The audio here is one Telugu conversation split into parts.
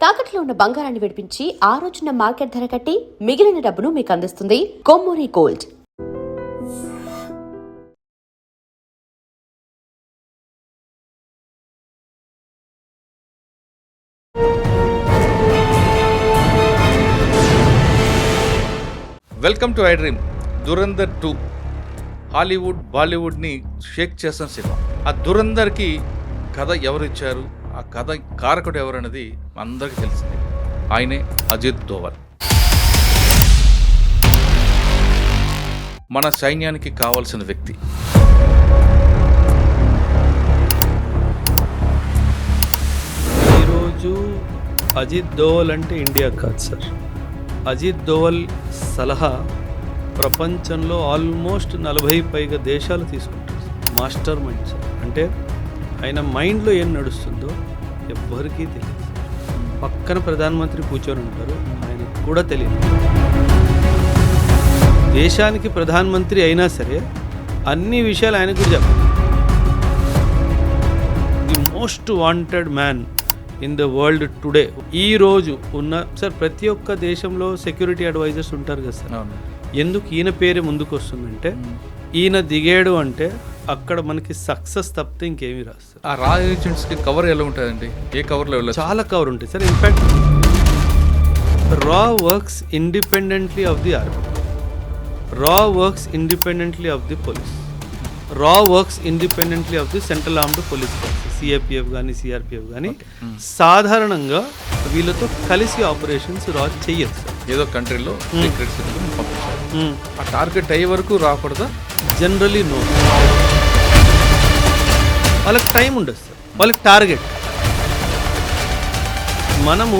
తాకట్లో ఉన్న బంగారాన్ని విడిపించి ఆ రోజున మార్కెట్ ధర కట్టి మిగిలిన డబ్బును మీకు అందిస్తుంది Kommuri gold. Welcome to I dream. Dhurandhar 2 Hollywood బాలీవుడ్ని షేక్ చేసిన సినిమా. ఆ దురంధర్కి కథ ఎవరు ఇచ్చారు, ఆ కథ కారకుడు ఎవరు అనేది అందరికీ తెలిసింది. ఆయనే అజిత్ దోవల్. మన సైన్యానికి కావాల్సిన వ్యక్తి. ఈరోజు అజిత్ దోవల్ అంటే ఇండియా కాదు సార్. అజిత్ దోవల్ సలహా ప్రపంచంలో ఆల్మోస్ట్ 40 పైగా దేశాలు తీసుకుంటారు. Master mind sir. అంటే ఆయన మైండ్లో ఏం నడుస్తుందో ఎవ్వరికీ తెలియదు. పక్కన ప్రధానమంత్రి కూర్చొని ఉంటారు, ఆయనకు కూడా తెలియదు. దేశానికి ప్రధానమంత్రి అయినా సరే అన్ని విషయాలు ఆయన కూడా చెప్పారు. The most wanted man in the world today. ఈ రోజు ఉన్న సార్ ప్రతి ఒక్క దేశంలో సెక్యూరిటీ అడ్వైజర్స్ ఉంటారు కదా సార్. ఎందుకు ఈయన పేరే ముందుకు వస్తుందంటే ఈయన దిగాడు అంటే అక్కడ మనకి సక్సెస్ తప్పితే ఇంకేమీ రాదు సార్. ఆ రా ఏజెంట్స్కి కవర్ ఎలా ఉంటుందండి? ఏ కవర్లో వెళ్ళదు? చాలా కవర్ ఉంటాయి సార్. ఇన్ఫ్యాక్ట్ రా works independently of the army, రా works independently of the police, రా works independently of the central armed police force, CAPF కానీ సిఆర్పిఎఫ్ కానీ. సాధారణంగా వీళ్ళతో కలిసి ఆపరేషన్స్ రా చెయ్యదు సార్. ఏదో కంట్రీలో సీక్రెట్స్ పంపించారు. ఆ టార్గెట్ అయ్యే వరకు రాకూడదా? Generally no. వాళ్ళకి టైం ఉండదు సార్, వాళ్ళకి టార్గెట్. మనము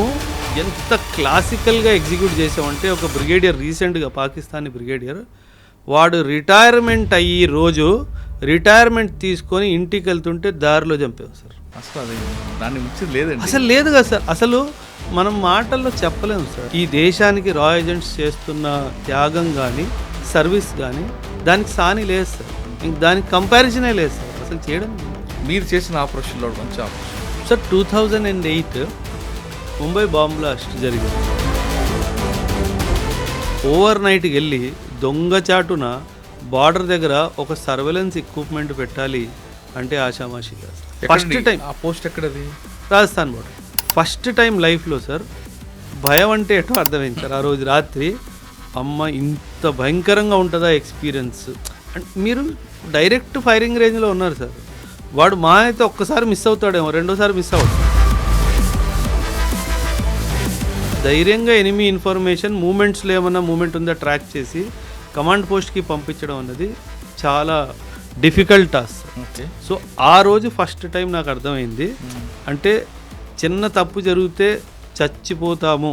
ఎంత క్లాసికల్గా ఎగ్జిక్యూట్ చేసామంటే ఒక బ్రిగేడియర్ రీసెంట్గా పాకిస్తానీ బ్రిగేడియర్ వాడు రిటైర్మెంట్ అయ్యి రోజు రిటైర్మెంట్ తీసుకొని ఇంటికి వెళ్తుంటే దారిలో చంపాం సార్. అసలు అది దాన్ని మించి లేదండి. అసలు లేదు కదా సార్. అసలు మనం మాటల్లో చెప్పలేము సార్. ఈ దేశానికి రా ఏజెంట్స్ చేస్తున్న త్యాగం కానీ సర్వీస్ కానీ దానికి సాని లేదు సార్. ఇంక దానికి కంపారిజనే లేదు సార్. అసలు చేయడం. మీరు చేసిన ఆపరేషన్లో మంచి operation sir 2008 Mumbai bomb blast జరిగింది. ఓవర్ నైట్కి వెళ్ళి దొంగచాటున బార్డర్ దగ్గర ఒక సర్వేలెన్స్ ఎక్విప్మెంట్ పెట్టాలి అంటే ఆషామాషి కాదు. First time. ఆ పోస్ట్ ఎక్కడది? రాజస్థాన్ బార్డర్. ఫస్ట్ టైం లైఫ్లో సార్ భయం అంటే ఎటో అర్థమైంది సార్. ఆ రోజు రాత్రి అమ్మ ఇంత భయంకరంగా ఉంటుందా ఎక్స్పీరియన్స్. అంటే మీరు డైరెక్ట్ ఫైరింగ్ రేంజ్లో ఉన్నారు సార్. వాడు మా అయితే ఒక్కసారి మిస్ అవుతాడేమో, రెండోసారి మిస్ అవుతాడు. ధైర్యంగా ఎనిమీ ఇన్ఫర్మేషన్ మూమెంట్స్లో ఏమన్నా మూమెంట్ ఉందా ట్రాక్ చేసి కమాండ్ పోస్ట్కి పంపించడం అన్నది చాలా డిఫికల్ట్ టాస్క్. సో ఆ రోజు ఫస్ట్ టైం నాకు అర్థమైంది అంటే చిన్న తప్పు జరిగితే చచ్చిపోతాము.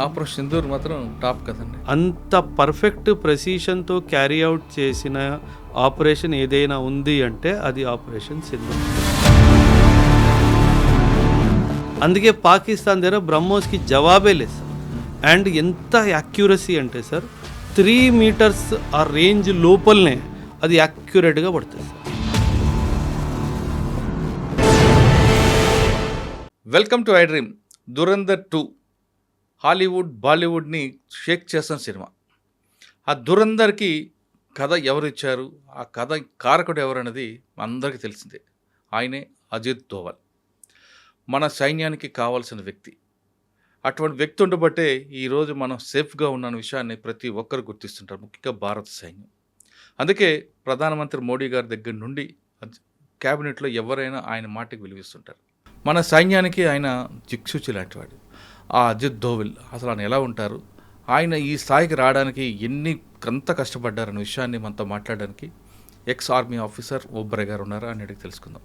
ఆపరేషన్ సింధూర్ మాత్రం టాప్ కదండి. అంత పర్ఫెక్ట్ ప్రెసిషన్తో క్యారీ అవుట్ చేసిన ఆపరేషన్ ఏదైనా ఉంది అంటే అది ఆపరేషన్ సింధూర్. అందుకే పాకిస్తాన్ దగ్గర బ్రహ్మోస్కి జవాబే లేదు సార్. అండ్ ఎంత యాక్యురసీ అంటే సార్ 3 మీటర్స్ ఆ రేంజ్ లోపలనే అది యాక్యురేట్గా పడుతుంది sir. Welcome to I dream. Dhurandhar 2 Hollywood బాలీవుడ్ని షేక్ చేసిన సినిమా. ఆ దురంధర్కి కథ ఎవరు ఇచ్చారు, ఆ కథ కారకుడు ఎవరు అనేది అందరికీ తెలిసిందే. ఆయనే అజిత్ దోవల్. మన సైన్యానికి కావాల్సిన వ్యక్తి. అటువంటి వ్యక్తి ఉండబట్టే ఈరోజు మనం సేఫ్గా ఉన్న విషయాన్ని ప్రతి ఒక్కరు గుర్తిస్తుంటారు, ముఖ్యంగా భారత సైన్యం. అందుకే ప్రధానమంత్రి మోడీ గారి దగ్గర నుండి క్యాబినెట్లో ఎవరైనా ఆయన మాటకి విలువిస్తుంటారు. మన సైన్యానికి ఆయన దిక్సూచి లాంటివాడు. ఆ అజిత్ దోవల్ అసలు ఆయన ఎలా ఉంటారు, ఆయన ఈ స్థాయికి రావడానికి ఎంత కష్టపడ్డారనే విషయాన్ని మనతో మాట్లాడడానికి ఎక్స్ ఆర్మీ ఆఫీసర్ ఓబ్రే గారు ఉన్నారు. అని అడిగి తెలుసుకుందాం.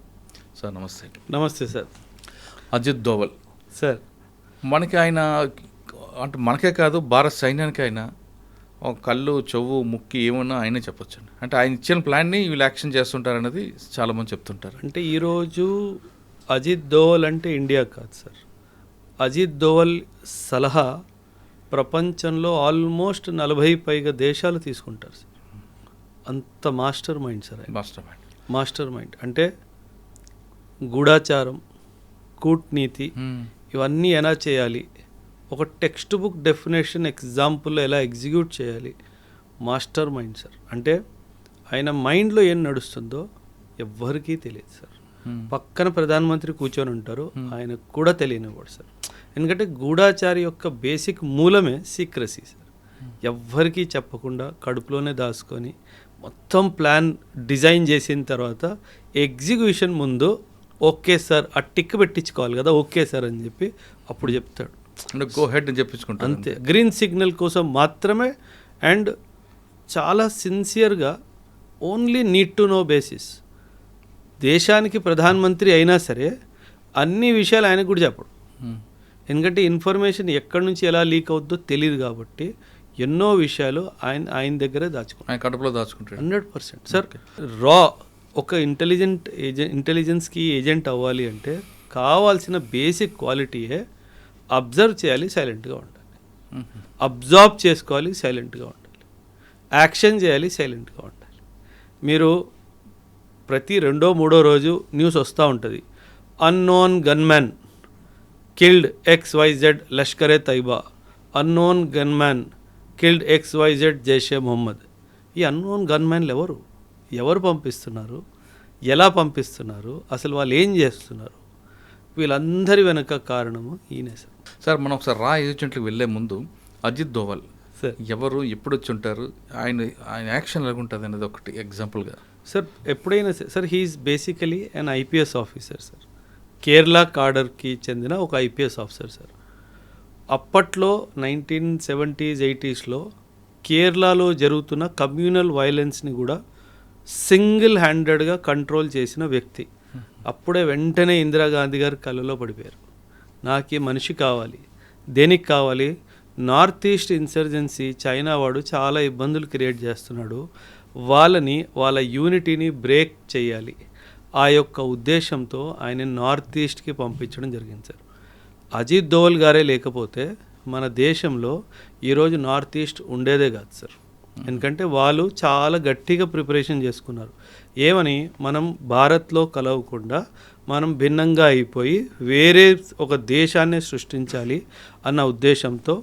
సార్ నమస్తే. నమస్తే సార్. అజిత్ దోవల్ సార్ మనకి ఆయన అంటే మనకే కాదు భారత సైన్యానికి ఆయన కళ్ళు చెవు ముక్కి ఏమన్నా ఆయనే చెప్పొచ్చండి. అంటే ఆయన ఇచ్చిన ప్లాన్ని వీళ్ళు యాక్షన్ చేస్తుంటారన్నది చాలామంది చెప్తుంటారు. అంటే ఈరోజు అజిత్ దోవల్ అంటే ఇండియా కాదు సార్. అజిత్ దోవల్ సలహా ప్రపంచంలో ఆల్మోస్ట్ 40 పైగా దేశాలు తీసుకుంటారు సార్. అంత master mind sir. Master mind అంటే గూఢాచారం, కూట్నీతి ఇవన్నీ ఎలా చేయాలి, ఒక టెక్స్ట్ బుక్ డెఫినేషన్ ఎగ్జాంపుల్లో ఎలా ఎగ్జిక్యూట్ చేయాలి, మాస్టర్ మైండ్ సార్. అంటే ఆయన మైండ్లో ఏం నడుస్తుందో ఎవ్వరికీ తెలియదు సార్. పక్కన ప్రధానమంత్రి కూర్చొని ఉంటారు, ఆయనకు కూడా తెలియనివ్వడు సార్. ఎందుకంటే గూఢాచారి యొక్క బేసిక్ మూలమే సీక్రసీ సార్. ఎవ్వరికీ చెప్పకుండా కడుపులోనే దాచుకొని మొత్తం ప్లాన్ డిజైన్ చేసిన తర్వాత ఎగ్జిక్యూషన్ ముందు ఓకే సార్ ఆ టిక్ పెట్టించుకోవాలి కదా, ఓకే సార్ అని చెప్పి అప్పుడు చెప్తాడు. అంటే గో హెడ్ అని చెప్పించుకుంటాను అంతే, గ్రీన్ సిగ్నల్ కోసం మాత్రమే. అండ్ చాలా సిన్సియర్గా only need to know basis. దేశానికి ప్రధానమంత్రి అయినా సరే అన్ని విషయాలు ఆయనకు కూడా చెప్పడు. ఎందుకంటే ఇన్ఫర్మేషన్ ఎక్కడి నుంచి ఎలా లీక్ అవుద్దో తెలియదు కాబట్టి ఎన్నో విషయాలు ఆయన దగ్గరే దాచుకుంటారు, ఆయన కడుపులో దాచుకుంటాడు. 100% సార్. రా ఒక ఇంటెలిజెన్స్కి ఏజెంట్ అవ్వాలి అంటే కావాల్సిన బేసిక్ క్వాలిటీయే అబ్జర్వ్ చేయాలి, సైలెంట్గా ఉండాలి. అబ్జార్బ్ చేసుకోవాలి, సైలెంట్గా ఉండాలి. యాక్షన్ చేయాలి, సైలెంట్గా ఉండాలి. మీరు ప్రతి 2ో 3ో రోజు న్యూస్ వస్తూ ఉంటుంది, unknown gunman killed XYZ Lashkar-e-Taiba, unknown gunman killed XYZ Jaish-e-Mohammed. ఈ అన్నోన్ గన్మ్యాన్లు ఎవరు పంపిస్తున్నారు, ఎలా పంపిస్తున్నారు, అసలు వాళ్ళు ఏం చేస్తున్నారు, వీళ్ళందరి వెనక కారణము ఈయనే సార్. సార్ మనం ఒకసారి రా ఏజెంట్లకు వెళ్ళే ముందు అజిత్ దోవల్ సార్ ఎవరు, ఎప్పుడు వచ్చి ఉంటారు, ఆయన యాక్షన్ ఎలాగుంటుంది అనేది ఒకటి ఎగ్జాంపుల్గా. సార్ ఎప్పుడైనా సార్ హీఈస్ బేసికలీ అన్ IPS ఆఫీసర్ సార్. కేరళ కాడర్కి చెందిన ఒక IPS ఆఫీసర్ సార్. అప్పట్లో 1970s 80sలో కేరళలో జరుగుతున్న కమ్యూనల్ వైలెన్స్ని కూడా సింగిల్ హ్యాండెడ్గా కంట్రోల్ చేసిన వ్యక్తి. అప్పుడే వెంటనే ఇందిరాగాంధీ గారు కళ్ళలో పడిపోయారు. నాకు ఈ మనిషి కావాలి. దేనికి కావాలి? నార్త్ ఈస్ట్ ఇన్సర్జెన్సీ చైనా వాడు చాలా ఇబ్బందులు క్రియేట్ చేస్తున్నాడు, వాళ్ళ యూనిటీని బ్రేక్ చేయాలి. ఆ యొక్క ఉద్దేశంతో ఆయన నార్త్ ఈస్ట్కి పంపించడం జరిగింది సార్. అజిత్ దోవల్ గారే లేకపోతే మన దేశంలో ఈరోజు నార్త్ ఈస్ట్ ఉండేదే కాదు సార్. ఎందుకంటే వాళ్ళు చాలా గట్టిగా ప్రిపరేషన్ చేసుకున్నారు. ఏమని, మనం భారత్లో కలవకుండా మనం భిన్నంగా అయిపోయి వేరే ఒక దేశాన్ని సృష్టించాలి అన్న ఉద్దేశంతో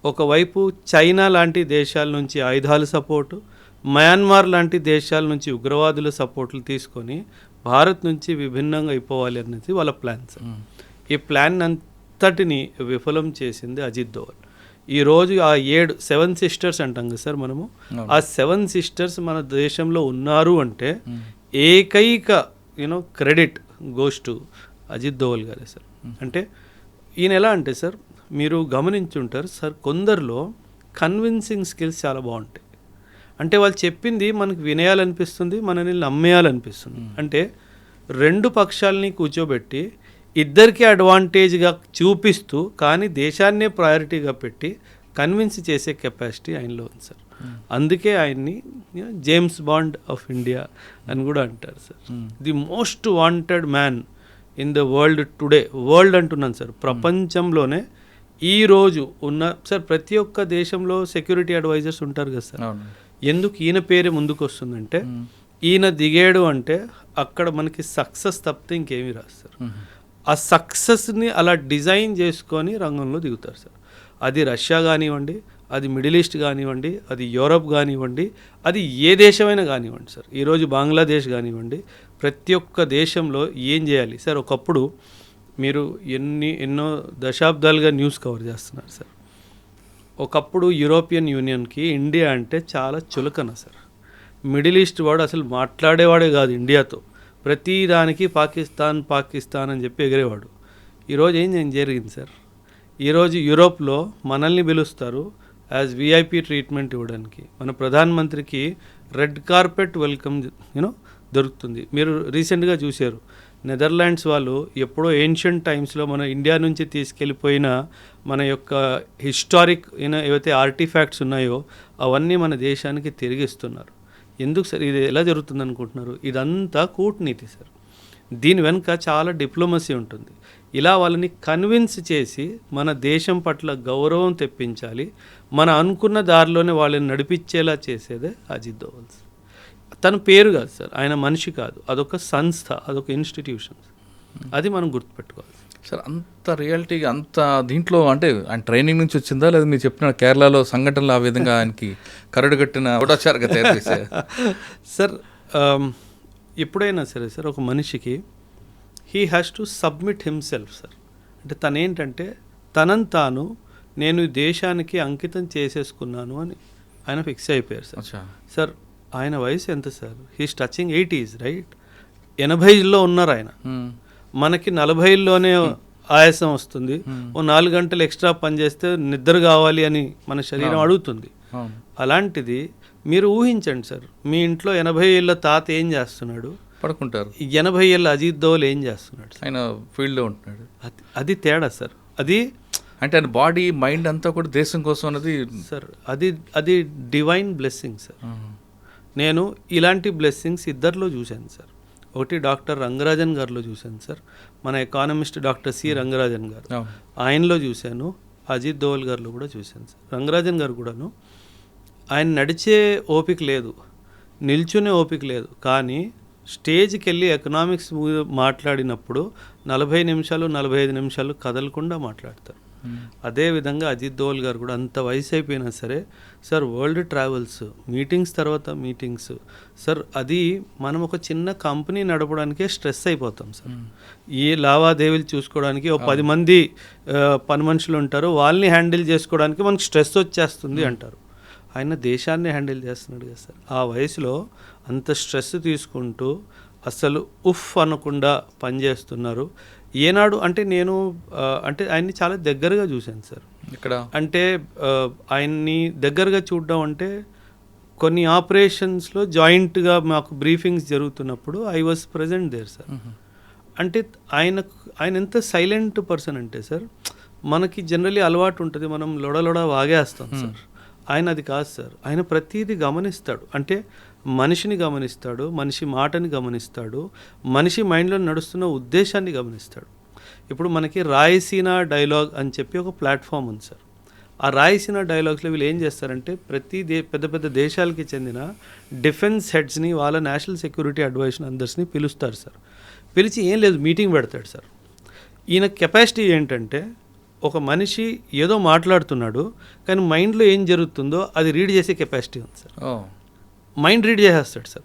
ఒకవైపు చైనా లాంటి దేశాల నుంచి ఆయుధాల సపోర్టు, మయన్మార్ లాంటి దేశాల నుంచి ఉగ్రవాదుల సపోర్ట్లు తీసుకొని భారత్ నుంచి విభిన్నంగా అయిపోవాలి అనేది వాళ్ళ ప్లాన్ సార్. ఈ ప్లాన్ అంతటిని విఫలం చేసింది అజిత్ దోవల్. ఈరోజు ఆ 7 సిస్టర్స్ అంటాం కదా సార్ మనము, ఆ 7 సిస్టర్స్ మన దేశంలో ఉన్నారు అంటే ఏకైక credit goes to Ajit Doval గారే సార్. అంటే ఈయన ఎలా అంటే సార్, మీరు గమనించుంటారు సార్, కొందరిలో కన్విన్సింగ్ స్కిల్స్ చాలా బాగుంటాయి. అంటే వాళ్ళు చెప్పింది మనకు వినేయాలనిపిస్తుంది, మనల్ని నమ్మేయాలనిపిస్తుంది. అంటే 2 పక్షాలని కూర్చోబెట్టి ఇద్దరికి అడ్వాంటేజ్గా చూపిస్తూ కానీ దేశాన్నే ప్రయారిటీగా పెట్టి కన్విన్స్ చేసే కెపాసిటీ ఆయనలో ఉంది సార్. అందుకే ఆయన్ని జేమ్స్ బాండ్ ఆఫ్ ఇండియా అని కూడా అంటారు sir. The most wanted man in the world today. World అంటున్నాను సార్, ప్రపంచంలోనే ఈరోజు ఉన్న సార్ ప్రతి ఒక్క దేశంలో సెక్యూరిటీ అడ్వైజర్స్ ఉంటారు కదా సార్. ఎందుకు ఈయన పేరే ముందుకు వస్తుందంటే ఈయన దిగాడు అంటే అక్కడ మనకి సక్సెస్ తప్పితే ఇంకేమీ రాదు సార్. ఆ సక్సెస్ని అలా డిజైన్ చేసుకొని రంగంలో దిగుతారు సార్. అది రష్యా కానివ్వండి, అది మిడిల్ ఈస్ట్ కానివ్వండి, అది యూరప్ కానివ్వండి, అది ఏ దేశమైనా కానివ్వండి సార్. ఈరోజు బంగ్లాదేశ్ కానివ్వండి, ప్రతి ఒక్క దేశంలో ఏం చేయాలి సార్. ఒకప్పుడు మీరు ఎన్నో దశాబ్దాలుగా న్యూస్ కవర్ చేస్తున్నారు సార్. ఒకప్పుడు యూరోపియన్ యూనియన్కి ఇండియా అంటే చాలా చులకన సార్. మిడిల్ ఈస్ట్ వాడు అసలు మాట్లాడేవాడే కాదు ఇండియాతో. ప్రతి దానికి పాకిస్తాన్ అని చెప్పి ఎగిరేవాడు. ఈరోజు ఏం జరిగింది సార్, ఈరోజు యూరోప్లో మనల్ని పిలుస్తారు యాజ్ VIP ట్రీట్మెంట్ ఇవ్వడానికి. మన ప్రధానమంత్రికి రెడ్ కార్పెట్ వెల్కమ్ దొరుకుతుంది. మీరు రీసెంట్గా చూశారు, నెదర్లాండ్స్ వాళ్ళు ఎప్పుడో ఏన్షియంట్ టైమ్స్లో మన ఇండియా నుంచి తీసుకెళ్ళిపోయిన మన యొక్క హిస్టారిక్ ఏవైతే ఆర్టిఫాక్ట్స్ ఉన్నాయో అవన్నీ మన దేశానికి తిరిగిస్తున్నారు. ఎందుకు సార్ ఇది ఎలా జరుగుతుంది అనుకుంటున్నారు? ఇదంతా కూటనీతి సార్. దీని వెనుక చాలా డిప్లొమసీ ఉంటుంది. ఇలా వాళ్ళని కన్విన్స్ చేసి మన దేశం పట్ల గౌరవం తెప్పించాలి, మన అనుకున్న దారిలోనే వాళ్ళని నడిపించేలా చేసేదే అజిత్ దోవల్. తన పేరు కాదు సార్, ఆయన మనిషి కాదు, అదొక సంస్థ, అదొక ఇన్స్టిట్యూషన్. అది మనం గుర్తుపెట్టుకోవాలి. సార్ అంత రియాలిటీగా అంత దీంట్లో అంటే ఆయన ట్రైనింగ్ నుంచి వచ్చిందా లేదా మీరు చెప్పిన కేరళలో సంఘటనలు ఆ విధంగా ఆయనకి కరడు కట్టిన గూఢచారుగా తయారు చేశారు? సార్ ఎప్పుడైనా సరే సార్ ఒక మనిషికి he has to submit himself sir. అంటే తనేంటంటే తనని తాను నేను ఈ దేశానికి అంకితం చేసేసుకున్నాను అని ఆయన ఫిక్స్ అయిపోయారు సార్. సార్ ఆయన వయసు ఎంత sir? He's touching 80s right. 80లో ఉన్నారు ఆయన. మనకి 40లోనే ఆయాసం వస్తుంది, ఓ 4 గంటలు ఎక్స్ట్రా పని చేస్తే నిద్ర కావాలి అని మన శరీరం అడుగుతుంది. అలాంటిది మీరు ఊహించండి సార్, మీ ఇంట్లో 80 ఏళ్ళ తాత ఏం చేస్తున్నాడు, పడుకుంటారు. 80 ఏళ్ళ అజిత్ దోవల్ ఏం చేస్తున్నాడు? ఆయన ఫీల్డ్లో ఉంటున్నాడు. అది తేడా సార్. అది అంటే ఆయన బాడీ మైండ్ అంతా కూడా దేశం కోసం అనేది సార్ అది డివైన్ బ్లెస్సింగ్ సార్. నేను ఇలాంటి బ్లెస్సింగ్స్ ఇద్దరిలో చూశాను సార్. ఒకటి డాక్టర్ రంగరాజన్ గారిలో చూశాను సార్, మన ఎకానమిస్ట్ డాక్టర్ సి రంగరాజన్ గారు, ఆయనలో చూశాను. అజిత్ దోవల్ గారిలో కూడా చూశాను సార్. రంగరాజన్ గారు కూడాను ఆయన నడిచే ఓపిక లేదు, నిల్చునే ఓపిక లేదు, కానీ స్టేజ్కి వెళ్ళి ఎకనామిక్స్ మాట్లాడినప్పుడు 40 నిమిషాలు 45 నిమిషాలు కదలకుండా మాట్లాడతారు. అదేవిధంగా అజిత్ దోవల్ గారు కూడా అంత వయసు అయిపోయినా సరే సార్ వరల్డ్ ట్రావెల్స్, మీటింగ్స్ తర్వాత మీటింగ్స్ సార్. అది మనం ఒక చిన్న కంపెనీ నడపడానికే స్ట్రెస్ అయిపోతాం సార్. ఈ లావాదేవీలు చూసుకోవడానికి ఒక 10 మంది పని మనుషులు ఉంటారు, వాళ్ళని హ్యాండిల్ చేసుకోవడానికి మనకు స్ట్రెస్ వచ్చేస్తుంది అంటారు. ఆయన దేశాన్ని హ్యాండిల్ చేస్తున్నాడు కదా సార్. ఆ వయసులో అంత స్ట్రెస్ తీసుకుంటూ అసలు ఉఫ్ అనకుండా పనిచేస్తున్నారు. ఏనాడు అంటే నేను అంటే ఆయన్ని చాలా దగ్గరగా చూశాను సార్. ఇక్కడ అంటే ఆయన్ని దగ్గరగా చూడడం అంటే కొన్ని ఆపరేషన్స్లో జాయింట్గా మాకు బ్రీఫింగ్స్ జరుగుతున్నప్పుడు I was present there sir. అంటే ఆయన ఎంత సైలెంట్ పర్సన్ అంటే సార్, మనకి జనరలీ అలవాటు ఉంటుంది, మనం లొడలొడ వాగేస్తాం సార్. ఆయన అది కాదు సార్. ఆయన ప్రతిదీ గమనిస్తాడు. అంటే మనిషిని గమనిస్తాడు, మనిషి మాటని గమనిస్తాడు, మనిషి మైండ్లో నడుస్తున్న ఉద్దేశాన్ని గమనిస్తాడు. ఇప్పుడు మనకి రాయసీనా డైలాగ్ అని చెప్పి ఒక ప్లాట్ఫామ్ ఉంది సార్. ఆ రాయసీనా డైలాగ్స్లో వీళ్ళు ఏం చేస్తారంటే ప్రతి పెద్ద పెద్ద దేశాలకి చెందిన డిఫెన్స్ హెడ్స్ని, వాళ్ళ నేషనల్ సెక్యూరిటీ అడ్వైజర్ అందరిని పిలుస్తారు సార్. పిలిచి ఏం లేదు మీటింగ్ పెడతాడు సార్. ఈయన కెపాసిటీ ఏంటంటే ఒక మనిషి ఏదో మాట్లాడుతున్నాడు కానీ మైండ్లో ఏం జరుగుతుందో అది రీడ్ చేసే కెపాసిటీ ఉంది సార్. మైండ్ రీడ్ చేసేస్తాడు సార్.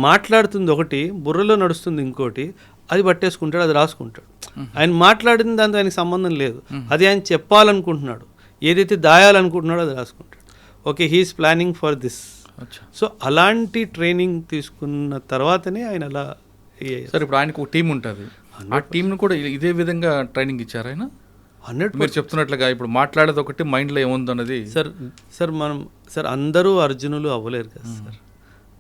మాట్లాడుతుంది ఒకటి, బుర్రలో నడుస్తుంది ఇంకోటి, అది పట్టేసుకుంటాడు, అది రాసుకుంటాడు. ఆయన మాట్లాడిన దాంతో ఆయనకి సంబంధం లేదు, అది ఆయన చెప్పాలనుకుంటున్నాడు, ఏదైతే దాయాలనుకుంటున్నాడో అది రాసుకుంటాడు. Okay, he's planning for this. So అలాంటి ట్రైనింగ్ తీసుకున్న తర్వాతనే ఆయన అలా సార్. ఇప్పుడు ఆయనకు ఒక టీం ఉంటుంది, ఆ టీంను కూడా ఇదే విధంగా ట్రైనింగ్ ఇచ్చారు ఆయన. 100% మీరు చెప్తున్నట్లుగా ఇప్పుడు మాట్లాడేది ఒకటి, మైండ్లో ఏముంది అన్నది సార్ మనం సార్ అందరూ అర్జునులు అవ్వలేరు కదా సార్.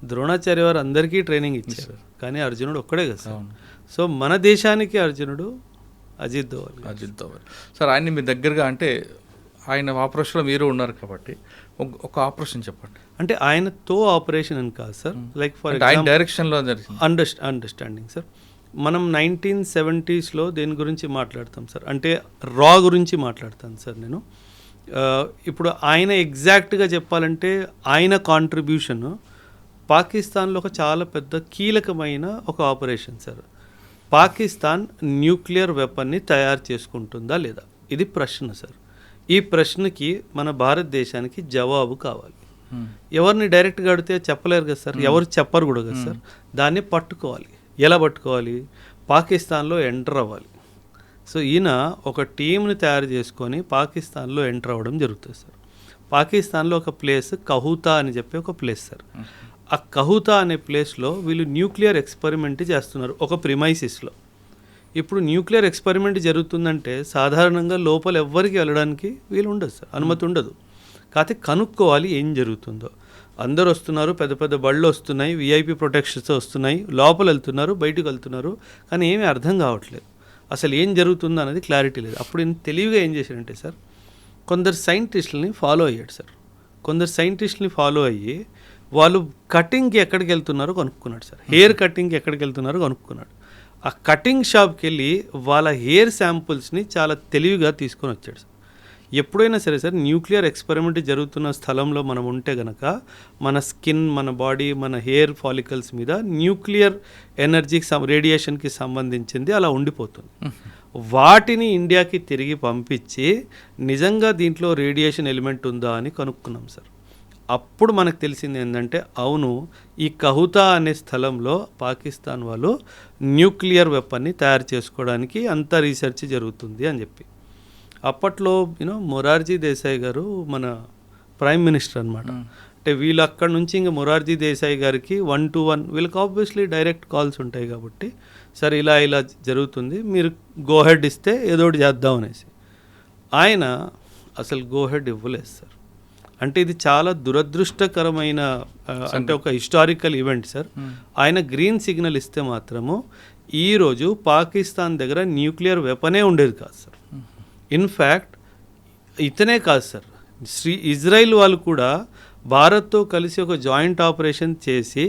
ద్రోణాచార్య వారు అందరికీ ట్రైనింగ్ ఇచ్చారు, కానీ అర్జునుడు ఒక్కడే కదా సార్. సో మన దేశానికి అర్జునుడు అజిత్ దోవల్ సార్. ఆయన్ని మీ దగ్గరగా అంటే ఆయన ఆపరేషన్లో మీరు ఉన్నారు కాబట్టి ఒక ఆపరేషన్ చెప్పండి. అంటే ఆయనతో ఆపరేషన్ అని కాదు సార్, లైక్ ఫర్ ఆయన డైరెక్షన్లో అండర్స్టాండింగ్ సార్. మనం 1970sలో దేని గురించి మాట్లాడతాం సార్ అంటే రా గురించి మాట్లాడతాను సార్ నేను. ఇప్పుడు ఆయన ఎగ్జాక్ట్గా చెప్పాలంటే ఆయన కాంట్రిబ్యూషన్ పాకిస్తాన్లో ఒక చాలా పెద్ద కీలకమైన ఒక ఆపరేషన్ సార్. పాకిస్తాన్ న్యూక్లియర్ వెపన్ని తయారు చేసుకుంటుందా లేదా, ఇది ప్రశ్న సార్. ఈ ప్రశ్నకి మన భారతదేశానికి జవాబు కావాలి. ఎవరిని డైరెక్ట్గా అడిగితే చెప్పలేరు కదా సార్, ఎవరు చెప్పరు కూడా కదా సార్. దాన్ని పట్టుకోవాలి. ఎలా పట్టుకోవాలి? పాకిస్తాన్లో ఎంటర్ అవ్వాలి. సో ఈయన ఒక టీంని తయారు చేసుకొని పాకిస్తాన్లో ఎంటర్ అవ్వడం జరుగుతుంది సార్. పాకిస్తాన్లో ఒక ప్లేస్ కహూతా అని చెప్పి ఒక ప్లేస్ సార్. ఆ కహూతా అనే ప్లేస్లో వీళ్ళు న్యూక్లియర్ ఎక్స్పెరిమెంట్ చేస్తున్నారు ఒక ప్రిమైసిస్లో. ఇప్పుడు న్యూక్లియర్ ఎక్స్పెరిమెంట్ జరుగుతుందంటే సాధారణంగా లోపల ఎవ్వరికి వెళ్ళడానికి వీలు ఉండదు సార్, అనుమతి ఉండదు. కాకపోతే కనుక్కోవాలి ఏం జరుగుతుందో. అందరు వస్తున్నారు, పెద్ద పెద్ద బళ్ళు వస్తున్నాయి, విఐపి ప్రొటెక్షన్స్ వస్తున్నాయి, లోపల వెళ్తున్నారు, బయటకు వెళ్తున్నారు, కానీ ఏమీ అర్థం కావట్లేదు, అసలు ఏం జరుగుతుందో అనేది క్లారిటీ లేదు. అప్పుడు తెలివిగా ఏం చేశాడంటే సార్, కొందరు సైంటిస్టులని ఫాలో అయ్యాడు సార్. కొందరు సైంటిస్టులని ఫాలో అయ్యి వాళ్ళు కటింగ్కి ఎక్కడికి వెళ్తున్నారో కనుక్కున్నాడు సార్. హెయిర్ కటింగ్కి ఎక్కడికి వెళ్తున్నారో కనుక్కున్నాడు. ఆ కటింగ్ షాప్కి వెళ్ళి వాళ్ళ హెయిర్ శాంపుల్స్ని చాలా తెలివిగా తీసుకొని వచ్చాడు సార్. ఎప్పుడైనా సరే సార్ న్యూక్లియర్ ఎక్స్పెరిమెంట్ జరుగుతున్న స్థలంలో మనం ఉంటే గనక మన స్కిన్, మన బాడీ, మన హెయిర్ ఫాలికల్స్ మీద న్యూక్లియర్ ఎనర్జీకి రేడియేషన్కి సంబంధించింది అలా ఉండిపోతుంది. వాటిని ఇండియాకి తిరిగి పంపించి నిజంగా దీంట్లో రేడియేషన్ ఎలిమెంట్ ఉందా అని కనుక్కున్నాం సార్. అప్పుడు మనకు తెలిసింది ఏంటంటే అవును, ఈ కహుతా అనే స్థలంలో పాకిస్తాన్ వాళ్ళు న్యూక్లియర్ వెపన్ని తయారు చేసుకోవడానికి అంత రీసెర్చ్ జరుగుతుంది అని చెప్పి. అప్పట్లో మొరార్జీ దేశాయ్ గారు మన ప్రైమ్ మినిస్టర్ అనమాట. అంటే వీళ్ళు అక్కడ నుంచి ఇంకా మొరార్జీ దేశాయ్ గారికి 1-to-1 వీళ్ళకి ఆబ్వియస్లీ డైరెక్ట్ కాల్స్ ఉంటాయి కాబట్టి, సరే ఇలా ఇలా జరుగుతుంది, మీరు గో హెడ్ ఇస్తే ఏదో ఒకటి చేద్దాం అనేసి. ఆయన అసలు గో హెడ్ ఇవ్వలేదు సార్. అంటే ఇది చాలా దురదృష్టకరమైన అంటే ఒక హిస్టారికల్ ఈవెంట్ సార్. ఆయన గ్రీన్ సిగ్నల్ ఇస్తే మాత్రము ఈరోజు పాకిస్తాన్ దగ్గర న్యూక్లియర్ వెపనే ఉండేది కాదు సార్. ఇన్ఫ్యాక్ట్ ఇతనే కాదు సార్, ఇజ్రాయిల్ వాళ్ళు కూడా భారత్తో కలిసి ఒక జాయింట్ ఆపరేషన్ చేసి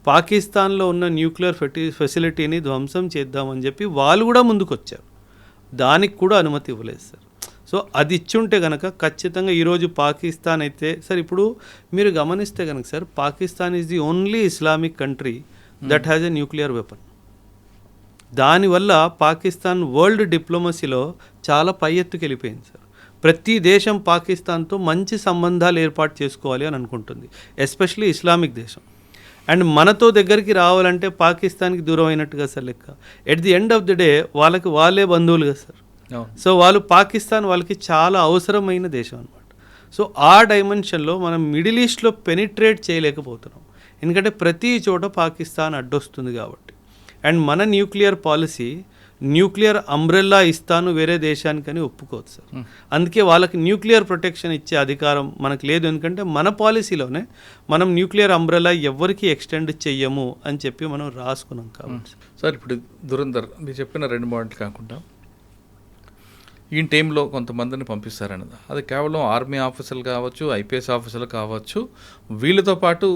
పాకిస్తాన్లో ఉన్న న్యూక్లియర్ ఫెసిలిటీని ధ్వంసం చేద్దామని చెప్పి వాళ్ళు కూడా ముందుకు వచ్చారు. దానికి కూడా అనుమతి ఇవ్వలేదు సార్. సో అది ఇచ్చుంటే కనుక ఖచ్చితంగా ఈరోజు పాకిస్తాన్ అయితే సార్, ఇప్పుడు మీరు గమనిస్తే కనుక sir, Pakistan is the only Islamic country that has a nuclear weapon. దానివల్ల పాకిస్తాన్ వరల్డ్ డిప్లొమసీలో చాలా పై ఎత్తుకు వెళ్ళిపోయింది సార్. ప్రతి దేశం పాకిస్తాన్తో మంచి సంబంధాలు ఏర్పాటు చేసుకోవాలి అని అనుకుంటుంది, ఎస్పెషలీ ఇస్లామిక్ దేశం. అండ్ మనతో దగ్గరికి రావాలంటే పాకిస్తాన్కి దూరం అయినట్టుగా సార్ లెక్క. At the end of the day వాళ్ళకి వాళ్ళే బంధువులుగా సార్. సో వాళ్ళు పాకిస్తాన్ వాళ్ళకి చాలా అవసరమైన దేశం అనమాట. సో ఆ డైమెన్షన్లో మనం మిడిల్ ఈస్ట్లో పెనిట్రేట్ చేయలేకపోతున్నాం, ఎందుకంటే ప్రతి చోట పాకిస్తాన్ అడ్డొస్తుంది కాబట్టి. అండ్ మన న్యూక్లియర్ పాలసీ న్యూక్లియర్ అంబ్రెల్లా ఇస్తాను వేరే దేశానికని ఒప్పుకోవచ్చు సార్. అందుకే వాళ్ళకి న్యూక్లియర్ ప్రొటెక్షన్ ఇచ్చే అధికారం మనకు లేదు, ఎందుకంటే మన పాలసీలోనే మనం న్యూక్లియర్ అంబ్రెల్లా ఎవరికి ఎక్స్టెండ్ చెయ్యము అని చెప్పి మనం రాసుకున్నాం కాబట్టి సార్. ఇప్పుడు దురంధర్ మీరు చెప్పిన 2 పాయింట్లు కాకుండా ఈ టైంలో కొంతమందిని పంపిస్తారన్నది, అది కేవలం ఆర్మీ ఆఫీసర్లు కావచ్చు, ఐపీఎస్ ఆఫీసర్లు కావచ్చు, వీళ్ళతో పాటు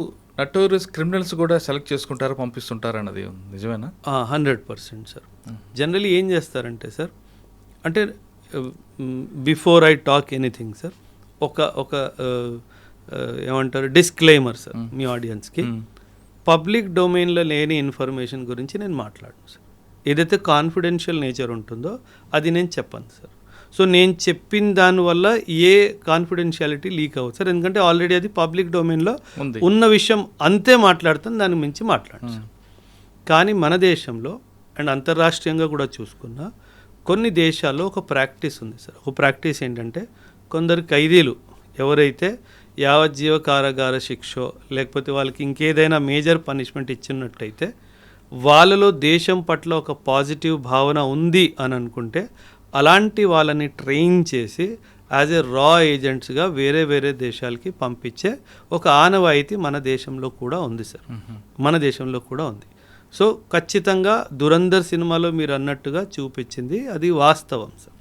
నటోరియస్ క్రిమినల్స్ కూడా సెలెక్ట్ చేసుకుంటారు, పంపిస్తుంటారు అన్నది నిజమేనా? 100% సార్. జనరలీ ఏం చేస్తారంటే సార్, అంటే before I talk anything sir, ఒక ఏమంటారు డిస్క్లైమర్ సార్ మీ ఆడియన్స్కి. పబ్లిక్ డొమైన్లో లేని ఇన్ఫర్మేషన్ గురించి నేను మాట్లాడను సార్. ఏదైతే కాన్ఫిడెన్షియల్ నేచర్ ఉంటుందో అది నేను చెప్పను సార్. సో నేను చెప్పిన దానివల్ల ఏ కాన్ఫిడెన్షియాలిటీ లీక్ అవ్వదు సార్, ఎందుకంటే ఆల్రెడీ అది పబ్లిక్ డొమైన్లో ఉన్న విషయం అంతే మాట్లాడుతాను, దాని మించి మాట్లాడను సార్. కానీ మన దేశంలో అండ్ అంతర్రాష్ట్రీయంగా కూడా చూసుకున్నా కొన్ని దేశాల్లో ఒక ప్రాక్టీస్ ఉంది సార్. ఒక ప్రాక్టీస్ ఏంటంటే, కొందరు ఖైదీలు ఎవరైతే యావజ్జీవ కారాగార శిక్షో లేకపోతే వాళ్ళకి ఇంకేదైనా మేజర్ పనిష్మెంట్ ఇచ్చినట్టయితే వాళ్ళలో దేశం పట్ల ఒక పాజిటివ్ భావన ఉంది అని అనుకుంటే అలాంటి వాళ్ళని ట్రైన్ చేసి యాజ్ ఏ రా ఏజెంట్స్గా వేరే వేరే దేశాలకి పంపించే ఒక ఆనవాయితీ మన దేశంలో కూడా ఉంది సార్. మన దేశంలో కూడా ఉంది. సో ఖచ్చితంగా దురంధర్ సినిమాలో మీరు అన్నట్టుగా చూపించింది అది వాస్తవం సార్,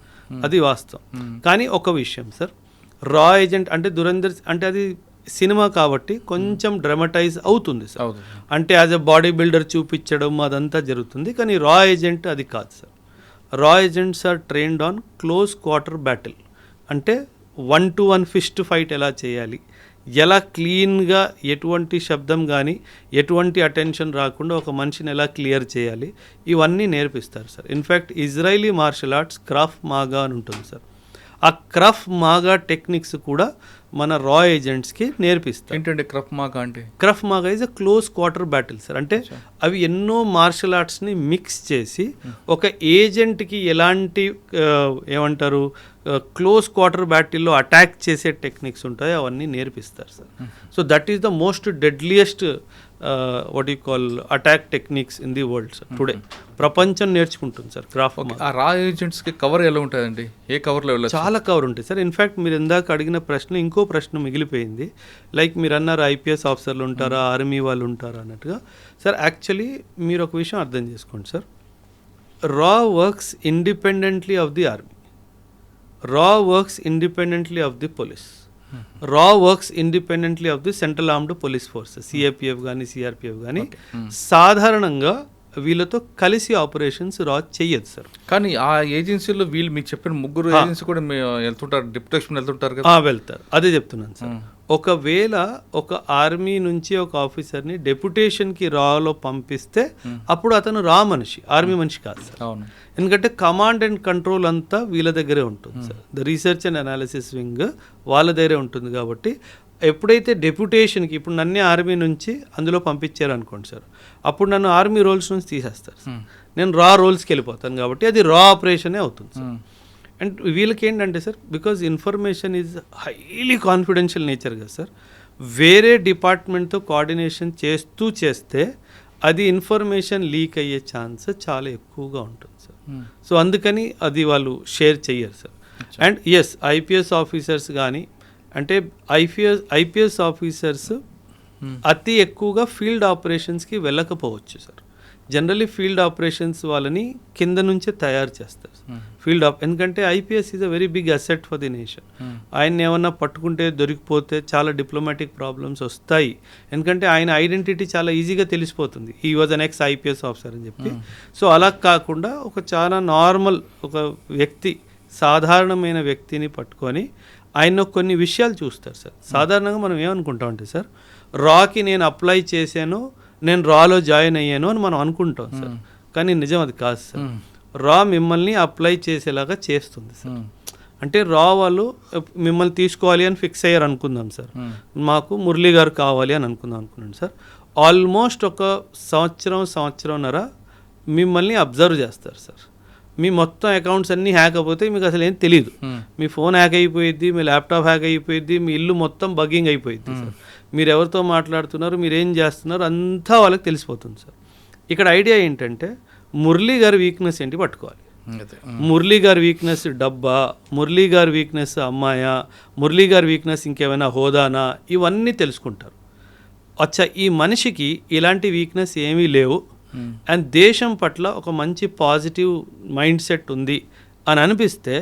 అది వాస్తవం. కానీ ఒక విషయం సార్, రా ఏజెంట్ అంటే దురంధర్ అంటే అది సినిమా కాబట్టి కొంచెం డ్రామటైజ్ అవుతుంది సార్. అంటే యాజ్ ఎ బాడీ బిల్డర్ చూపించడం అదంతా జరుగుతుంది, కానీ రా ఏజెంట్ అది కాదు సార్. రా agents are trained on close quarter battle. అంటే 1-to-1 ఫిస్ట్ ఫైట్ ఎలా చేయాలి, ఎలా క్లీన్గా ఎటువంటి శబ్దం కానీ ఎటువంటి అటెన్షన్ రాకుండా ఒక మనిషిని ఎలా క్లియర్ చేయాలి, ఇవన్నీ నేర్పిస్తారు sir. In fact Israeli martial arts Krav Maga అని ఉంటుంది సార్. ఆ క్రఫ్ మాగా టెక్నిక్స్ కూడా మన రా ఏజెంట్స్కి నేర్పిస్తారు. ఏంటంటే క్రఫ్ మాగా అంటే? Krav Maga is a close quarter battle sir. అంటే అవి ఎన్నో మార్షల్ ఆర్ట్స్ని మిక్స్ చేసి ఒక ఏజెంట్కి ఎలాంటి ఏమంటారు క్లోజ్ క్వార్టర్ బ్యాటిల్లో అటాక్ చేసే టెక్నిక్స్ ఉంటాయో అవన్నీ నేర్పిస్తారు sir. So that is the most deadliest what you call attack techniques in the world sir today. ప్రపంచం నేర్చుకుంటుంది సార్ క్రాఫ్. ఆ రా ఏజెంట్స్కి కవర్ ఎలా ఉంటుందండి? ఏ కవర్లో వెళ్ళచ్చు? చాలా కవర్ ఉంటుంది సార్. ఇన్ఫ్యాక్ట్ మీరు ఇందాక అడిగిన ప్రశ్న ఇంకో ప్రశ్న మిగిలిపోయింది. లైక్ మీరు అన్నారు ఐపీఎస్ ఆఫీసర్లు ఉంటారా, ఆర్మీ వాళ్ళు ఉంటారా అన్నట్టుగా. సార్ యాక్చువల్లీ మీరు ఒక విషయం అర్థం చేసుకోండి సార్, రా works independently of the army, రా works independently of the police, రా works independently of the central armed police force, CAPF కానీ సిఆర్పిఎఫ్ కానీ. సాధారణంగా వీళ్ళతో కలిసి ఆపరేషన్స్ రా చెయ్యదు సార్. కానీ ఆ ఏజెన్సీలో వీళ్ళు మీకు చెప్పిన ముగ్గురు ఏజెన్సీ కూడా వెళ్తుంటారు, డిప్యుటేషన్ వెళ్తుంటారు కదా. వెళ్తారు, అదే చెప్తున్నాను సార్. ఒకవేళ ఒక ఆర్మీ నుంచి ఒక ఆఫీసర్ని డెప్యుటేషన్కి రాలో పంపిస్తే అప్పుడు అతను రా మనిషి, ఆర్మీ మనిషి కాదు సార్. అవును, ఎందుకంటే కమాండ్ అండ్ కంట్రోల్ అంతా వీళ్ళ దగ్గరే ఉంటుంది sir. The research and analysis wing వాళ్ళ దగ్గరే ఉంటుంది. కాబట్టి ఎప్పుడైతే డెప్యుటేషన్కి ఇప్పుడు నన్నే ఆర్మీ నుంచి అందులో పంపించారు అనుకోండి సార్, అప్పుడు నన్ను ఆర్మీ రోల్స్ నుంచి తీసేస్తారు సార్. నేను రా రోల్స్కి వెళ్ళిపోతాను కాబట్టి అది రా ఆపరేషనే అవుతుంది సార్. అండ్ వీళ్ళకి ఏంటంటే sir, because information is highly confidential nature కదా సార్, వేరే డిపార్ట్మెంట్తో కోఆర్డినేషన్ చేస్తే అది ఇన్ఫర్మేషన్ లీక్ అయ్యే ఛాన్స్ చాలా ఎక్కువగా ఉంటుంది సార్. సో అందుకని అది వాళ్ళు షేర్ చెయ్యరు sir. And yes, IPS officers కానీ అంటే ఐపీఎస్ ఆఫీసర్స్ అతి ఎక్కువగా ఫీల్డ్ ఆపరేషన్స్కి వెళ్ళకపోవచ్చు సార్. జనరల్లీ ఫీల్డ్ ఆపరేషన్స్ వాళ్ళని కింద నుంచే తయారు చేస్తారు ఎందుకంటే IPS is a very big asset for the nation. ఆయన ఏమన్నా పట్టుకుంటే దొరికిపోతే చాలా డిప్లొమాటిక్ ప్రాబ్లమ్స్ వస్తాయి. ఎందుకంటే ఆయన ఐడెంటిటీ చాలా ఈజీగా తెలిసిపోతుంది, ఈ was an ex IPS officer అని చెప్పి. సో అలా కాకుండా ఒక చాలా నార్మల్ ఒక వ్యక్తి, సాధారణమైన వ్యక్తిని పట్టుకొని ఆయన కొన్ని విషయాలు చూస్తారు సార్. సాధారణంగా మనం ఏమనుకుంటామంటే సార్, రాకి నేను అప్లై చేశాను, నేను రాలో జాయిన్ అయ్యాను అని మనం అనుకుంటాం సార్. కానీ నిజం అది కాదు సార్. రా మిమ్మల్ని అప్లై చేసేలాగా చేస్తుంది సార్. అంటే రా వాళ్ళు మిమ్మల్ని తీసుకోవాలి అని ఫిక్స్ అయ్యారు అనుకుందాం సార్, మాకు మురళీ గారు కావాలి అని అనుకున్నాను సార్. ఆల్మోస్ట్ ఒక సంవత్సరంన్నర మిమ్మల్ని అబ్జర్వ్ చేస్తారు సార్. మీ మొత్తం అకౌంట్స్ అన్నీ హ్యాక్ అయిపోతే మీకు అసలు ఏం తెలియదు. మీ ఫోన్ హ్యాక్ అయిపోయిద్ది, మీ ల్యాప్టాప్ హ్యాక్ అయిపోయిద్ది, మీ ఇల్లు మొత్తం బగ్గింగ్ అయిపోయిద్ది సార్. మీరు ఎవరితో మాట్లాడుతున్నారు, మీరు ఏం చేస్తున్నారు అంతా వాళ్ళకి తెలిసిపోతుంది సార్. ఇక్కడ ఐడియా ఏంటంటే మురళీ గారి వీక్నెస్ ఏంటి పట్టుకోవాలి. మురళీ గారి వీక్నెస్ డబ్బా, మురళీ గారి వీక్నెస్ అమ్మాయా, మురళీ గారి వీక్నెస్ ఇంకేమైనా హోదానా, ఇవన్నీ తెలుసుకుంటారు. అచ్చా, ఈ మనిషికి ఇలాంటి వీక్నెస్ ఏమీ లేవు అండ్ దేశం పట్ల ఒక మంచి పాజిటివ్ మైండ్ సెట్ ఉంది అని అనిపిస్తే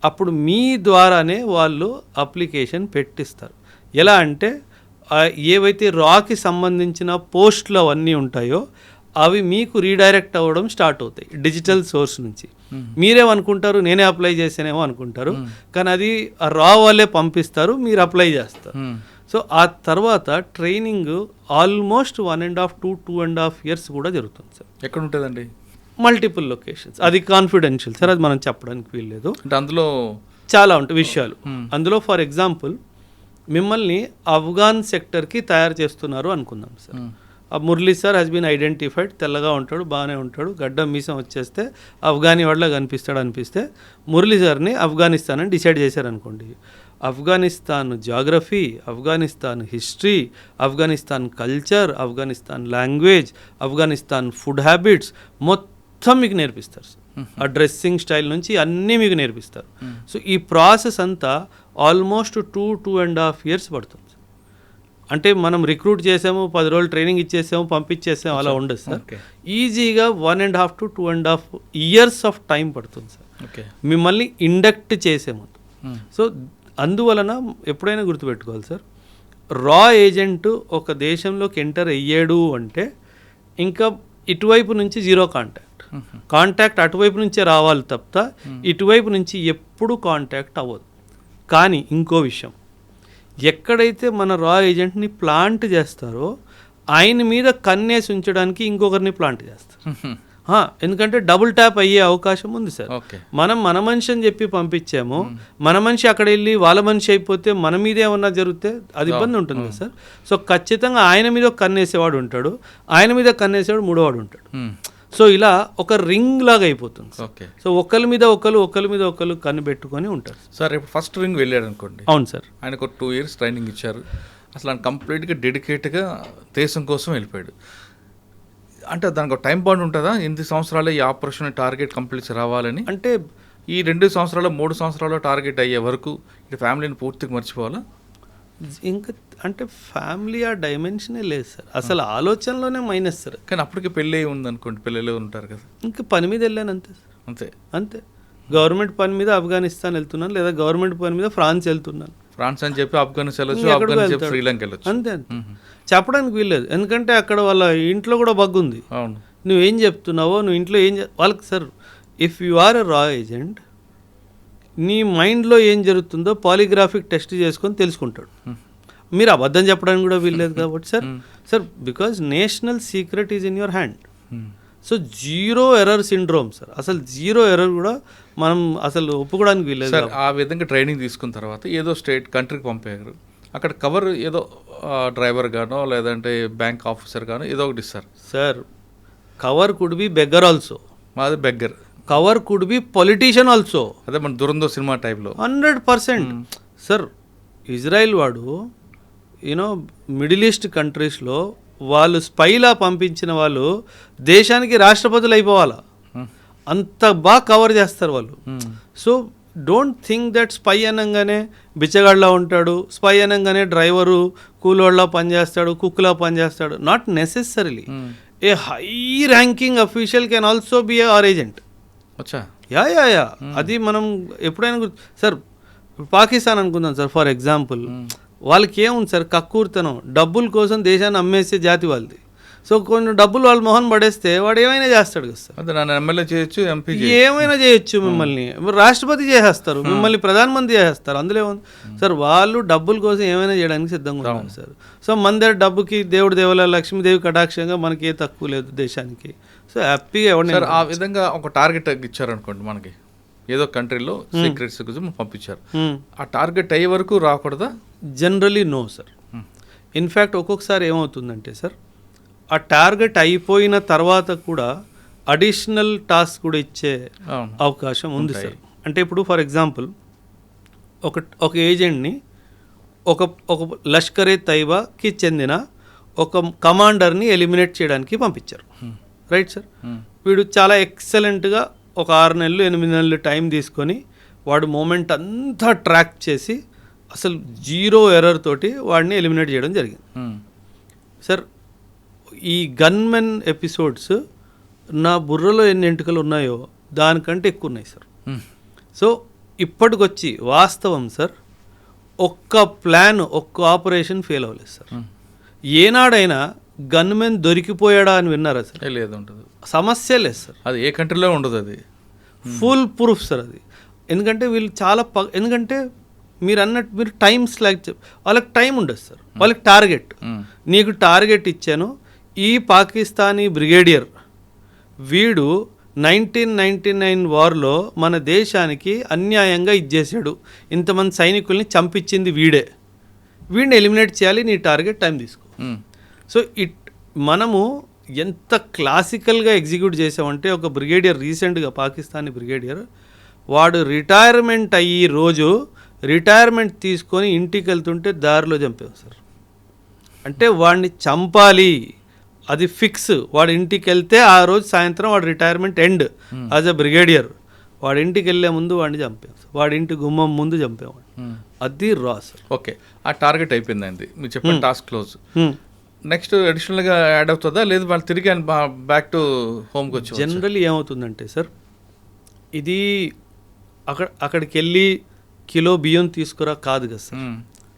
అప్పుడు మీ ద్వారానే వాళ్ళు అప్లికేషన్ పెట్టిస్తారు. ఎలా అంటే ఏవైతే రాకి సంబంధించిన పోస్టులు అవన్నీ ఉంటాయో అవి మీకు రీడైరెక్ట్ అవ్వడం స్టార్ట్ అవుతాయి డిజిటల్ సోర్స్ నుంచి. మీరేమనుకుంటారు, నేనే అప్లై చేసానేమో అనుకుంటారు, కానీ అది రా వాళ్ళే పంపిస్తారు, మీరు అప్లై చేస్తారు. సో ఆ తర్వాత ట్రైనింగ్ ఆల్మోస్ట్ 1.5 to 2.5 years కూడా జరుగుతుంది సార్. ఎక్కడ ఉంటుందండి? Multiple locations. అది కాన్ఫిడెన్షియల్ సార్, అది మనం చెప్పడానికి వీల్లేదు. అంటే అందులో చాలా ఉంటాయి విషయాలు. అందులో ఫర్ ఎగ్జాంపుల్ మిమ్మల్ని ఆఫ్ఘాన్ సెక్టర్కి తయారు చేస్తున్నారు అనుకుందాం సార్. ఆ Murali sir has been identified, తెల్లగా ఉంటాడు, బాగానే ఉంటాడు, గడ్డం మీసం వచ్చేస్తే ఆఫ్ఘానీ వాళ్ళ అనిపిస్తే మురళీ సార్ని ఆఫ్ఘనిస్తాన్ అని డిసైడ్ చేశారనుకోండి. Afghanistan geography, Afghanistan history, Afghanistan culture, Afghanistan language, Afghanistan food habits మొత్తం మీకు నేర్పిస్తారు సార్. ఆ డ్రెస్సింగ్ స్టైల్ నుంచి అన్నీ మీకు నేర్పిస్తారు. సో ఈ ప్రాసెస్ అంతా ఆల్మోస్ట్ 2.5 years పడుతుంది. అంటే మనం రిక్రూట్ చేసాము, 10 రోజులు ట్రైనింగ్ ఇచ్చేసాము, పంపించేసాము, అలా ఉండదు సార్. ఈజీగా 1.5 to 2.5 years ఆఫ్ టైం పడుతుంది సార్ మిమ్మల్ని ఇండక్ట్ చేసే ముందు. సో అందువలన ఎప్పుడైనా గుర్తుపెట్టుకోవాలి సార్, రా ఏజెంట్ ఒక దేశంలోకి ఎంటర్ అయ్యాడు అంటే ఇంకా ఇటువైపు నుంచి జీరో కాంటాక్ట్ అటువైపు నుంచే రావాలి తప్ప ఇటువైపు నుంచి ఎప్పుడు కాంటాక్ట్ అవ్వదు. కానీ ఇంకో విషయం, ఎక్కడైతే మన రా ఏజెంట్ని ప్లాంట్ చేస్తారో ఆయన మీద కన్నేసి ఉంచడానికి ఇంకొకరిని ప్లాంట్ చేస్తారు. ఎందుకంటే డబుల్ ట్యాప్ అయ్యే అవకాశం ఉంది సార్. మనం మన మనిషి అని చెప్పి పంపించాము, మన మనిషి అక్కడ వెళ్ళి వాళ్ళ మనిషి అయిపోతే మన మీద ఏమన్నా జరిగితే అది ఇబ్బంది ఉంటుంది కదా సార్. సో ఖచ్చితంగా ఆయన మీద కన్నేసేవాడు ఉంటాడు, ఆయన మీద కన్నేసేవాడు మూడోవాడు ఉంటాడు. సో ఇలా ఒక రింగ్ లాగా అయిపోతుంది. సో ఒకరి మీద ఒకరు కన్ను పెట్టుకొని ఉంటారు సార్. ఇప్పుడు ఫస్ట్ రింగ్ వెళ్ళాడు అనుకోండి. అవును సార్. ఆయనకు 2 years ట్రైనింగ్ ఇచ్చారు, అసలు ఆయన కంప్లీట్గా డెడికేట్గా దేశం కోసం వెళ్ళిపోయాడు. అంటే దానికి ఒక టైం బాండ్ ఉంటుందా? 8 సంవత్సరాలు ఈ ఆపరేషన్ టార్గెట్ కంప్లీట్ రావాలని, అంటే ఈ 2 సంవత్సరాలు 3 సంవత్సరాలు టార్గెట్ అయ్యే వరకు ఈ ఫ్యామిలీని పూర్తిగా మర్చిపోవాలా? ఇంకా అంటే ఫ్యామిలీ ఆ డైమెన్షనే లేదు సార్, అసలు ఆలోచనలోనే మైనస్ సార్. కానీ అప్పటికే పెళ్ళి ఉంది అనుకోండి, పిల్లలు ఉంటారు కదా, ఇంకా పని మీద వెళ్ళాను అంతే సార్. అంతే గవర్నమెంట్ పని మీద ఆఫ్ఘనిస్తాన్ వెళ్తున్నాను, లేదా గవర్నమెంట్ పని మీద ఫ్రాన్స్ వెళ్తున్నాను. ఫ్రాన్స్ అని చెప్పి ఆఫ్ఘనిస్తాన్ వెళ్ళొచ్చు, ఆఫ్ఘనిస్తాన్ చెప్పి శ్రీలంక వెళ్ళొచ్చు. అంతే చెప్పడానికి వీల్లేదు, ఎందుకంటే అక్కడ వాళ్ళ ఇంట్లో కూడా బగ్గు ఉంది. అవును, నువ్వేం చెప్తున్నావో, నువ్వు ఇంట్లో వాళ్ళకి సార్, ఇఫ్ యు ఆర్ ఎ రా ఏజెంట్, నీ మైండ్లో ఏం జరుగుతుందో పాలిగ్రాఫిక్ టెస్ట్ చేసుకొని తెలుసుకుంటాడు. మీరు అబద్ధం చెప్పడానికి కూడా వీల్లేదు కాబట్టి sir because national secret is in your hand. So zero error syndrome sir, అసలు జీరో ఎర్రర్ కూడా మనం అసలు ఒప్పుకోవడానికి వీల్లేదు. సార్ ఆ విధంగా ట్రైనింగ్ తీసుకున్న తర్వాత ఏదో స్టేట్ కంట్రీకి పంపారు, అక్కడ కవర్ ఏదో డ్రైవర్ గానో లేదంటే బ్యాంక్ ఆఫీసర్ గానో ఏదో ఒకటి ఇస్తారు sir. Cover could be beggar also, మాది beggar. Cover could be politician also. అదే మన దురంధర్ సినిమా టైప్లో 100%. సార్ ఇజ్రాయిల్ వాడు యూనో మిడిల్ ఈస్ట్ కంట్రీస్లో వాళ్ళు స్పైలా పంపించిన వాళ్ళు దేశానికి రాష్ట్రపతులు అయిపోవాలా, అంత బాగా కవర్ చేస్తారు వాళ్ళు. So don't think that spy అనగానే బిచ్చగాడ్లా ఉంటాడు, స్పై అనగానే డ్రైవరు కూలోళ్ళ పనిచేస్తాడు, కుక్లా పనిచేస్తాడు. Not necessarily. A high ranking official can also be are agent. వచ్చా యా అది మనం ఎప్పుడైనా సార్ పాకిస్తాన్ అనుకుందాం సార్ ఫర్ ఎగ్జాంపుల్. వాళ్ళకి ఏముంది సార్, కక్కూర్తనం, డబ్బుల కోసం దేశాన్ని అమ్మేసే జాతి వాళ్ళది. సో కొన్ని డబ్బులు వాళ్ళ మొహన్ పడేస్తే వాడు ఏమైనా చేస్తాడు కదా సార్. అదే నన్ను ఎమ్మెల్యే చేయొచ్చు, ఎంపీ ఏమైనా చేయొచ్చు, మిమ్మల్ని రాష్ట్రపతి చేసేస్తారు, మిమ్మల్ని ప్రధానమంత్రి చేసేస్తారు. అందులో ఏముంది సార్, వాళ్ళు డబ్బుల కోసం ఏమైనా చేయడానికి సిద్ధంగా ఉన్నారు సార్. సో మన దగ్గర డబ్బుకి దేవుడి దేవాల లక్ష్మీదేవి కటాక్షంగా మనకి ఏ తక్కువ లేదు దేశానికి. సో హ్యాపీగా ఎవరిని సార్ ఆ విధంగా ఒక టార్గెట్ ఇచ్చారనుకోండి మనకి, ఏదో కంట్రీలో సీక్రెట్స్ కోసం పంపించారు, ఆ టార్గెట్ అయ్యే వరకు రాకూడదా? Generally no sir. ఇన్ఫ్యాక్ట్ ఒక్కొక్కసారి ఏమవుతుందంటే సార్, ఆ టార్గెట్ అయిపోయిన తర్వాత కూడా అడిషనల్ టాస్క్ కూడా ఇచ్చే అవకాశం ఉంది సార్. అంటే ఇప్పుడు ఫర్ ఎగ్జాంపుల్ ఒక ఏజెంట్ని ఒక లష్కరే తైబాకి చెందిన ఒక కమాండర్ని ఎలిమినేట్ చేయడానికి పంపించారు, రైట్ సార్. వీడు చాలా ఎక్సలెంట్గా ఒక 6 నెలలు 8 నెలలు టైం తీసుకొని వాడు మూమెంట్ అంతా ట్రాక్ చేసి అసలు జీరో ఎర్రర్ తోటి వాడిని ఎలిమినేట్ చేయడం జరిగింది సార్. ఈ గన్మెన్ ఎపిసోడ్స్ నా బుర్రలో ఎన్ని ఎంటుకలు ఉన్నాయో దానికంటే ఎక్కువ ఉన్నాయి సార్. సో ఇప్పటికొచ్చి వాస్తవం సార్, ఒక్క ప్లాన్ ఒక్క ఆపరేషన్ ఫెయిల్ అవ్వలేదు సార్. ఏనాడైనా గన్మెన్ దొరికిపోయాడా అని విన్నారా సార్? లేదు, ఉంటుంది. సమస్య లేదు సార్, అది ఏ కంట్రీలో ఉండదు, అది ఫుల్ ప్రూఫ్ సార్ అది. ఎందుకంటే వీళ్ళు చాలా ఎందుకంటే మీరు అన్నట్టు మీరు టైమ్స్ లైక్ వాళ్ళకి టైం ఉండదు సార్, వాళ్ళకి టార్గెట్. నీకు టార్గెట్ ఇచ్చాను, ఈ పాకిస్తానీ బ్రిగేడియర్ వీడు 1999 వార్లో మన దేశానికి అన్యాయంగా ఇచ్చేసాడు, ఇంతమంది సైనికుల్ని చంపించింది వీడిని ఎలిమినేట్ చేయాలి, నీ టార్గెట్ టైం తీసుకో. సో మనము ఎంత క్లాసికల్గా ఎగ్జిక్యూట్ చేసామంటే, ఒక బ్రిగేడియర్ రీసెంట్గా పాకిస్తానీ బ్రిగేడియర్ వాడు రిటైర్మెంట్ అయ్యి రోజు రిటైర్మెంట్ తీసుకొని ఇంటికి వెళ్తుంటే దారిలో చంపాం సార్. అంటే వాడిని చంపాలి, అది ఫిక్స్. వాడి ఇంటికి వెళ్తే ఆ రోజు సాయంత్రం వాడు retirement end as a brigadier. వాడి ఇంటికి వెళ్ళే ముందు వాడిని చంపాం సార్, వాడి ఇంటి గుమ్మం ముందు చంపేవాడు. అది రా సార్. ఓకే, ఆ టార్గెట్ అయిపోయిందండి, మీరు చెప్పిన టాస్క్ క్లోజ్. నెక్స్ట్ అడిషనల్గా యాడ్ అవుతుందా, లేదు వాళ్ళు తిరిగి బ్యాక్ టు హోమ్కి వచ్చి? జనరల్లీ ఏమవుతుందంటే సార్, ఇది అక్కడికి వెళ్ళి కిలో బియ్యం తీసుకురా కాదు కదా sir.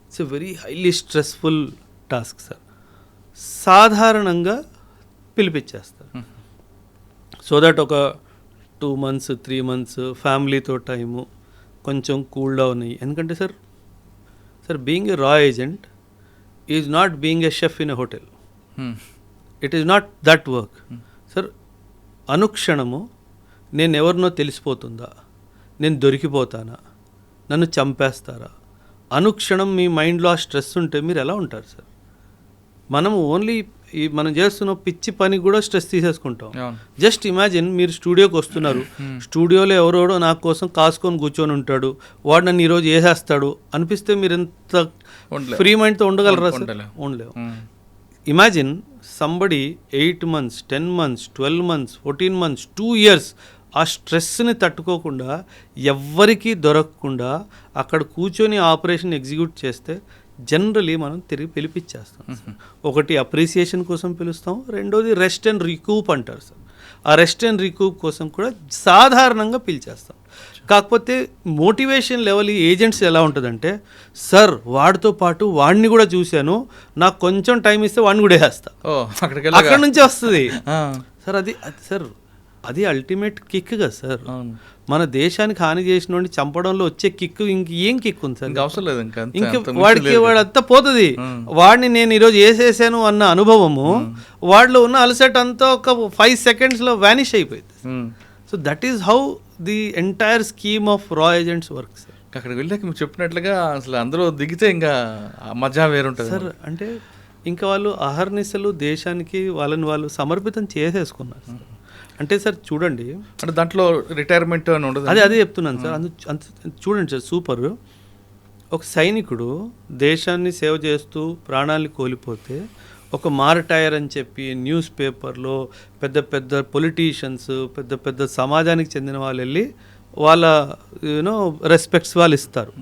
It's a very highly stressful task sir. సాధారణంగా పిలిపించేస్తారు సో దట్ ఒక 2 months 3 months ఫ్యామిలీతో టైము కొంచెం కూల్ డౌన్ అయ్యి. ఎందుకంటే సార్ బీయింగ్ ఎ రా agent is not being a chef in a hotel. It is not that work sir. అనుక్షణము నేను ఎవరినో తెలిసిపోతుందా, నేను దొరికిపోతానా, నన్ను చంపేస్తారా, అనుక్షణం మీ మైండ్లో ఆ స్ట్రెస్ ఉంటే మీరు ఎలా ఉంటారు సార్? మనము ఓన్లీ మనం చేస్తున్న పిచ్చి పని కూడా స్ట్రెస్ తీసేసుకుంటాం. జస్ట్ ఇమాజిన్, మీరు స్టూడియోకి వస్తున్నారు, స్టూడియోలో ఎవరోడో నా కోసం కాసుకొని కూర్చొని ఉంటాడు, వాడు నన్ను ఈరోజు వేసేస్తాడు అనిపిస్తే మీరు ఎంత ఫ్రీ మైండ్తో ఉండగలరా సార్? ఉండలేవు. Imagine somebody 8 months 10 months 12 months 14 months 2 years ఆ స్ట్రెస్ని తట్టుకోకుండా ఎవ్వరికీ దొరకకుండా అక్కడ కూర్చొని ఆపరేషన్ ఎగ్జిక్యూట్ చేస్తే జనరలీ మనం తిరిగి పిలిపించేస్తాం. ఒకటి అప్రిసియేషన్ కోసం పిలుస్తాం, రెండోది రెస్ట్ అండ్ రికూప్ అంటారు సార్. ఆ రెస్ట్ అండ్ రికూప్ కోసం కూడా సాధారణంగా పిలిచేస్తాం. కాకపోతే మోటివేషన్ లెవెల్ ఈ ఏజెంట్స్ ఎలా ఉంటుందంటే, సార్ వాడితో పాటు వాడిని కూడా చూశాను, నాకు కొంచెం టైం ఇస్తే వాడిని కూడా వేస్తా, అక్కడ నుంచి వస్తుంది సార్. సార్ అది అల్టిమేట్ కిక్ కదా సార్. మన దేశానికి హాని చేసిన వాడిని చంపడంలో వచ్చే కిక్ ఇంకేం కిక్ ఉంది సార్? అవసరం లేదు వాడంతా పోతుంది. వాడిని నేను ఈరోజు వేసేసాను అన్న అనుభవము వాడిలో ఉన్న అలసట అంతా ఒక 5 seconds వ్యానిష్ అయిపోయింది. So that is how the entire scheme of రా ఏజెంట్స్ వర్క్ సార్. అక్కడికి వెళ్ళాక మీరు చెప్పినట్లుగా అసలు అందరూ దిగితే ఇంకా మజా వేరుంటుంది సార్. అంటే ఇంకా వాళ్ళు అహర్నిశలు దేశానికి వాళ్ళని వాళ్ళు సమర్పితం చేసేసుకున్నారు సార్. అంటే సార్ చూడండి, అంటే దాంట్లో రిటైర్మెంట్ అని ఉండదు. అదే చెప్తున్నాను సార్. అంత చూడండి సార్, సూపర్. ఒక సైనికుడు దేశాన్ని సేవ చేస్తూ ప్రాణాలు కోల్పోతే ఒక మార్టైర్ అని చెప్పి న్యూస్ పేపర్లో పెద్ద పెద్ద పొలిటీషియన్స్, పెద్ద పెద్ద సమాజానికి చెందిన వాళ్ళు వెళ్ళి వాళ్ళ రెస్పెక్ట్స్ వాళ్ళు ఇస్తారు.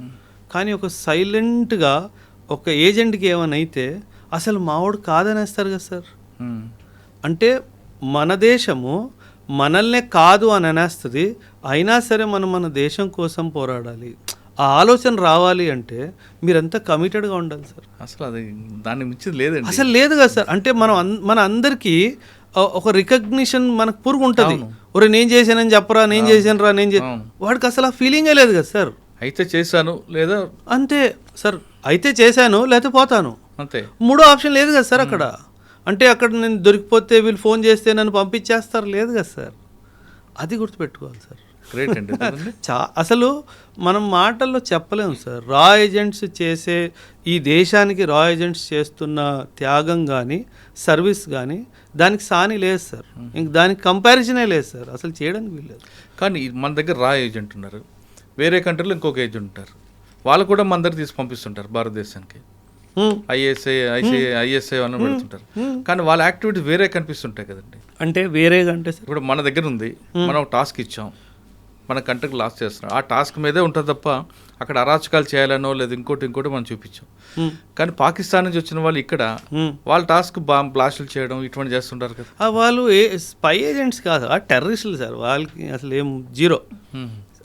కానీ ఒక సైలెంట్గా ఒక ఏజెంట్కి ఏమైనా అయితే అసలు మావాడు కాదనేస్తారు కదా సార్. అంటే మన దేశము మనల్నే కాదు అని అనేస్తుంది, అయినా సరే మనం మన దేశం కోసం పోరాడాలి. ఆ ఆలోచన రావాలి అంటే మీరంతా కమిటెడ్గా ఉండాలి సార్. అసలు అది దాన్ని మించింది లేదండి, అసలు లేదు కదా సార్. అంటే మన అందరికీ ఒక రికగ్నిషన్ మనకు పురుగు ఉంటుంది. ఒరే నేను చేశానని చెప్పరా, నేను చేశాను రా, వాడికి అసలు ఆ ఫీలింగే లేదు కదా సార్. అయితే చేశాను లేదా అంతే సార్, అయితే చేశాను లేకపోతే పోతాను అంతే. మూడో ఆప్షన్ లేదు కదా సార్ అక్కడ. అంటే అక్కడ నేను దొరికిపోతే వీళ్ళు ఫోన్ చేస్తే నన్ను పంపించేస్తారు, లేదు కదా సార్. అది గుర్తుపెట్టుకోవాలి సార్. గ్రేట్ అండి. అసలు మనం మాటల్లో చెప్పలేము సార్. రా ఏజెంట్స్ చేసే ఈ దేశానికి రా ఏజెంట్స్ చేస్తున్న త్యాగం కానీ సర్వీస్ కానీ దానికి సాని లేదు సార్. ఇంక దానికి కంపారిజనే లేదు సార్, అసలు చేయడానికి వీల్లేదు. కానీ మన దగ్గర రా ఏజెంట్ ఉన్నారు, వేరే కంట్రీలో ఇంకొక ఏజెంట్ ఉంటారు, వాళ్ళు కూడా మన దగ్గర తీసి పంపిస్తుంటారు భారతదేశానికి. ఐఎస్ఐ అని పెడుతుంటారు, కానీ వాళ్ళ యాక్టివిటీ వేరే కనిపిస్తుంటాయి కదండి. అంటే వేరేగా అంటే ఇప్పుడు మన దగ్గర ఉంది, మనం టాస్క్ ఇచ్చాం, మన కంట్రీకి లాస్ చేస్తున్నాం, ఆ టాస్క్ మీదే ఉంటుంది తప్ప అక్కడ అరాచకాలు చేయాలనో లేదా ఇంకోటి మనం చూపించాం. కానీ పాకిస్తాన్ నుంచి వచ్చిన వాళ్ళు ఇక్కడ వాళ్ళ టాస్క్ బ్లాస్టులు చేయడం ఇటువంటి చేస్తుంటారు కదా. వాళ్ళు స్పై ఏజెంట్స్ కాదు, ఆ టెర్రరిస్టులు సార్. వాళ్ళకి అసలు ఏం జీరో.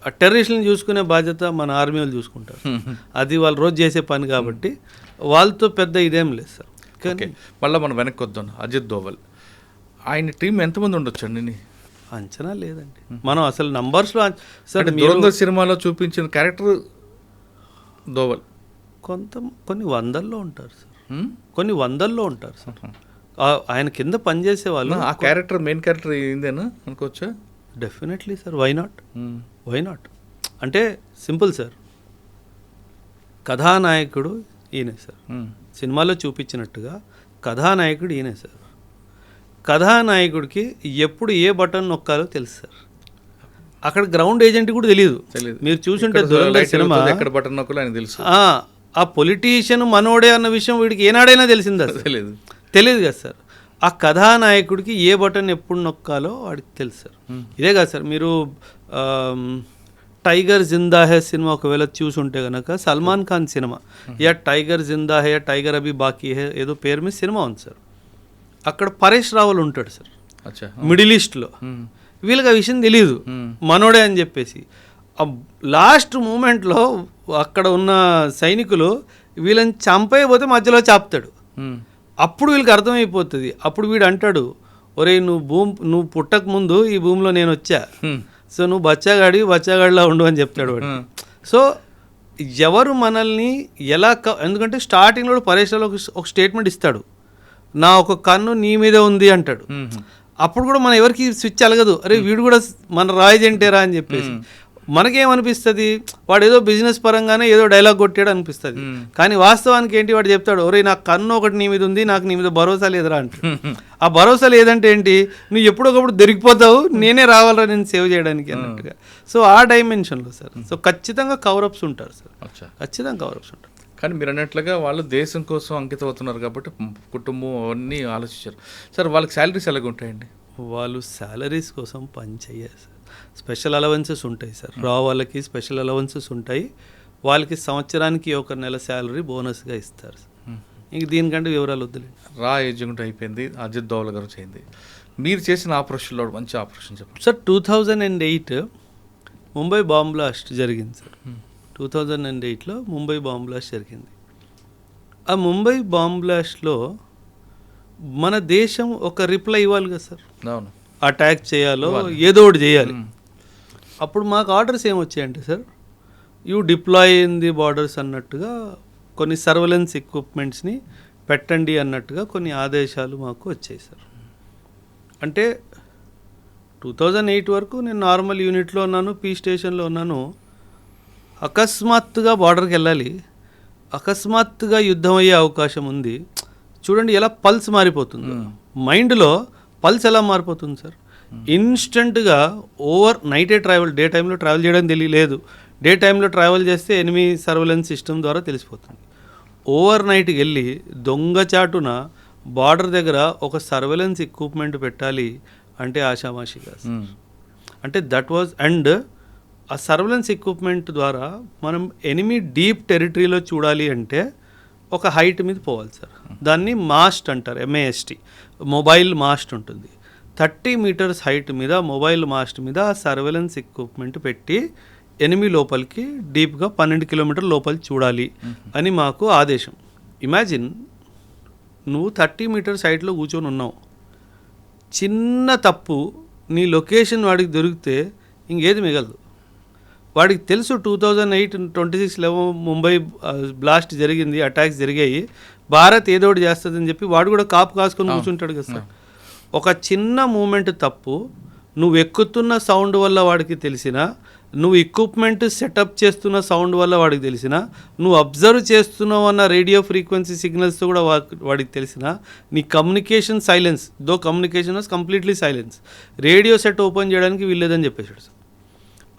ఆ టెర్రరిస్టులను చూసుకునే బాధ్యత మన ఆర్మీ వాళ్ళు చూసుకుంటారు. అది వాళ్ళు రోజు చేసే పని కాబట్టి వాళ్ళతో పెద్ద ఇదేం లేదు సార్. ఓకే, మళ్ళీ మనం వెనక్కి వద్దాం. అజిత్ దోవల్ ఆయన టీం ఎంతమంది ఉండొచ్చండి? అంచనా లేదండి మనం అసలు నంబర్స్లో. సార్ దురంధర్ సినిమాలో చూపించిన క్యారెక్టర్ దోవల్ కొన్ని వందల్లో ఉంటారు సార్, కొన్ని వందల్లో ఉంటారు సార్. ఆయన కింద పనిచేసే వాళ్ళు. ఆ క్యారెక్టర్ మెయిన్ క్యారెక్టర్ ఏందేనా అనుకోవచ్చా? Definitely sir. వై నాట్ అంటే సింపుల్ సార్. కథానాయకుడు ఈయనే సార్. సినిమాలో చూపించినట్టుగా కథానాయకుడు ఈయనే సార్. కథానాయకుడికి ఎప్పుడు ఏ బటన్ నొక్కాలో తెలుసు సార్. అక్కడ గ్రౌండ్ ఏజెంట్ కూడా తెలియదు. మీరు చూసుంటే సినిమా ఎక్కడ బటన్ నొక్కాలో ఆయన తెలుసు. ఆ పొలిటీషియన్ మనోడే అన్న విషయం వీడికి ఏనాడైనా తెలిసిందా? తెలియదు కదా సార్. ఆ కథానాయకుడికి ఏ బటన్ ఎప్పుడు నొక్కాలో వాడికి తెలుసు సార్. ఇదే కదా సార్, మీరు టైగర్ జిందా హే సినిమా ఒకవేళ చూసుంటే కనుక, సల్మాన్ ఖాన్ సినిమా, యా టైగర్ జిందా హే, టైగర్ అభి బాకీ హే, ఏదో పేరు మీద సినిమా ఉంది సార్. అక్కడ పరేష్ రావల్ ఉంటాడు సార్ మిడిల్ ఈస్ట్లో. వీళ్ళకి ఆ విషయం తెలియదు, మనోడే అని చెప్పేసి. లాస్ట్ మూమెంట్లో అక్కడ ఉన్న సైనికులు వీళ్ళని చంపైపోతే మధ్యలో చాపుతాడు. అప్పుడు వీళ్ళకి అర్థమైపోతుంది. అప్పుడు వీడు అంటాడు, ఒరే నువ్వు పుట్టక ముందు ఈ భూమిలో నేను వచ్చా, సో నువ్వు బచ్చాగాడిలా ఉండు అని చెప్తాడు వాడు. సో ఎవరు మనల్ని ఎలా ఎందుకంటే స్టార్టింగ్లో పరేషాలో ఒక స్టేట్మెంట్ ఇస్తాడు, నా ఒక కన్ను నీ మీదే ఉంది అంటాడు. అప్పుడు కూడా మనం ఎవరికి స్విచ్ అలగదు, అరే వీడు కూడా మన రాయజెంటేరా అని చెప్పేసి. మనకేమనిపిస్తుంది, వాడు ఏదో బిజినెస్ పరంగానే ఏదో డైలాగ్ కొట్టాడు అనిపిస్తుంది. కానీ వాస్తవానికి ఏంటి, వాడు చెప్తాడు, ఒరే నా కన్ను ఒకటి నీ మీద ఉంది, నాకు నీ మీద భరోసా లేదురా అంటాడు. ఆ భరోసా లేదంటే ఏంటి, నువ్వు ఎప్పుడొకప్పుడు దొరికిపోతావు, నేనే రావాలరా నేను సేవ్ చేయడానికి అన్నట్టుగా. సో ఆ డైమెన్షన్లో సార్. సో ఖచ్చితంగా కవరప్స్ ఉంటారు సార్, ఖచ్చితంగా కవరప్స్ ఉంటారు. కానీ మీరు అన్నట్లుగా వాళ్ళు దేశం కోసం అంకితం అవుతున్నారు కాబట్టి కుటుంబం అవన్నీ ఆలోచించారు సార్. వాళ్ళకి శాలరీస్ ఎలాగ ఉంటాయండి? వాళ్ళు శాలరీస్ కోసం పని చేయాలి సార్. స్పెషల్ అలవెన్సెస్ ఉంటాయి సార్. రా వాళ్ళకి స్పెషల్ అలవెన్సెస్ ఉంటాయి. వాళ్ళకి సంవత్సరానికి ఒక నెల శాలరీ బోనస్గా ఇస్తారు సార్. ఇంక దీనికంటే వివరాలు వద్దులేదు. రా ఏజెంట్ అయిపోయింది, అజిత్ దోవల్ గారు చేయింది. మీరు చేసిన ఆపరేషన్లో మంచి ఆపరేషన్ చెప్పండి సార్. 2008 ముంబై బాంబ్ బ్లాస్ట్ జరిగింది సార్. 2008లో ముంబై బాంబ్ బ్లాస్ట్ జరిగింది. ఆ ముంబై బాంబ్ బ్లాస్ట్లో మన దేశం ఒక రిప్లై ఇవ్వాలి కదా సార్. అవును, అటాక్ చేయాలో ఏదో ఒకటి చేయాలి. అప్పుడు మాకు ఆర్డర్స్ ఏమొచ్చాయంటే sir, you deploy in the borders అన్నట్టుగా కొన్ని సర్వలెన్స్ ఎక్విప్మెంట్స్ని పెట్టండి అన్నట్టుగా కొన్ని ఆదేశాలు మాకు వచ్చాయి సార్. అంటే 2008 వరకు నేను నార్మల్ యూనిట్లో ఉన్నాను, పీ స్టేషన్లో ఉన్నాను. అకస్మాత్తుగా బార్డర్కి వెళ్ళాలి, అకస్మాత్తుగా యుద్ధం అయ్యే అవకాశం ఉంది. చూడండి ఎలా పల్స్ మారిపోతుంది, మైండ్లో పల్స్ ఎలా మారిపోతుంది సార్. ఇన్స్టెంట్గా ఓవర్ నైటే ట్రావెల్, డే టైంలో ట్రావెల్ చేయడం తెలియలేదు. డే టైంలో ట్రావెల్ చేస్తే ఎనిమీ సర్వలెన్స్ సిస్టమ్ ద్వారా తెలిసిపోతుంది. ఓవర్ నైట్కి వెళ్ళి దొంగచాటున బార్డర్ దగ్గర ఒక సర్వెలెన్స్ ఎక్విప్మెంట్ పెట్టాలి అంటే ఆషామాషి కాదు. అంటే దట్ వాజ్, అండ్ ఆ సర్వెలెన్స్ ఎక్విప్మెంట్ ద్వారా మనం ఎనిమీ డీప్ టెరిటరీలో చూడాలి అంటే ఒక హైట్ మీద పోవాలి సార్. దాన్ని మాస్ట్ అంటారు, MAST, మొబైల్ మాస్ట్ ఉంటుంది. 30 మీటర్స్ హైట్ మీద మొబైల్ మాస్ట్ మీద ఆ సర్వెలెన్స్ ఎక్విప్మెంట్ పెట్టి ఎనిమీ లోపలికి డీప్గా 12 కిలోమీటర్ల లోపలికి చూడాలి అని మాకు ఆదేశం. ఇమాజిన్, నువ్వు 30 మీటర్స్ హైట్లో కూర్చొని ఉన్నావు, చిన్న తప్పు నీ లొకేషన్ వాడికి దొరికితే ఇంకేది మిగలదు. వాడికి తెలుసు 2008 26/11 ముంబై బ్లాస్ట్ జరిగింది, అటాక్స్ జరిగాయి, భారత్ ఏదో ఒకటి చేస్తుందని చెప్పి వాడు కూడా కాపు కాసుకొని కూర్చుంటాడు కదా సార్. ఒక చిన్న మూమెంట్ తప్పు నువ్వు ఎక్కుతున్న సౌండ్ వల్ల వాడికి తెలిసినా, నువ్వు ఎక్విప్మెంట్ సెటప్ చేస్తున్న సౌండ్ వల్ల వాడికి తెలిసిన, నువ్వు అబ్జర్వ్ చేస్తున్నావు అన్న రేడియో ఫ్రీక్వెన్సీ సిగ్నల్స్తో కూడా వాడికి తెలిసిన, నీ communication silence, though communication was completely silence, radio set open చేయడానికి వీల్లేదని చెప్పేశాడు సార్.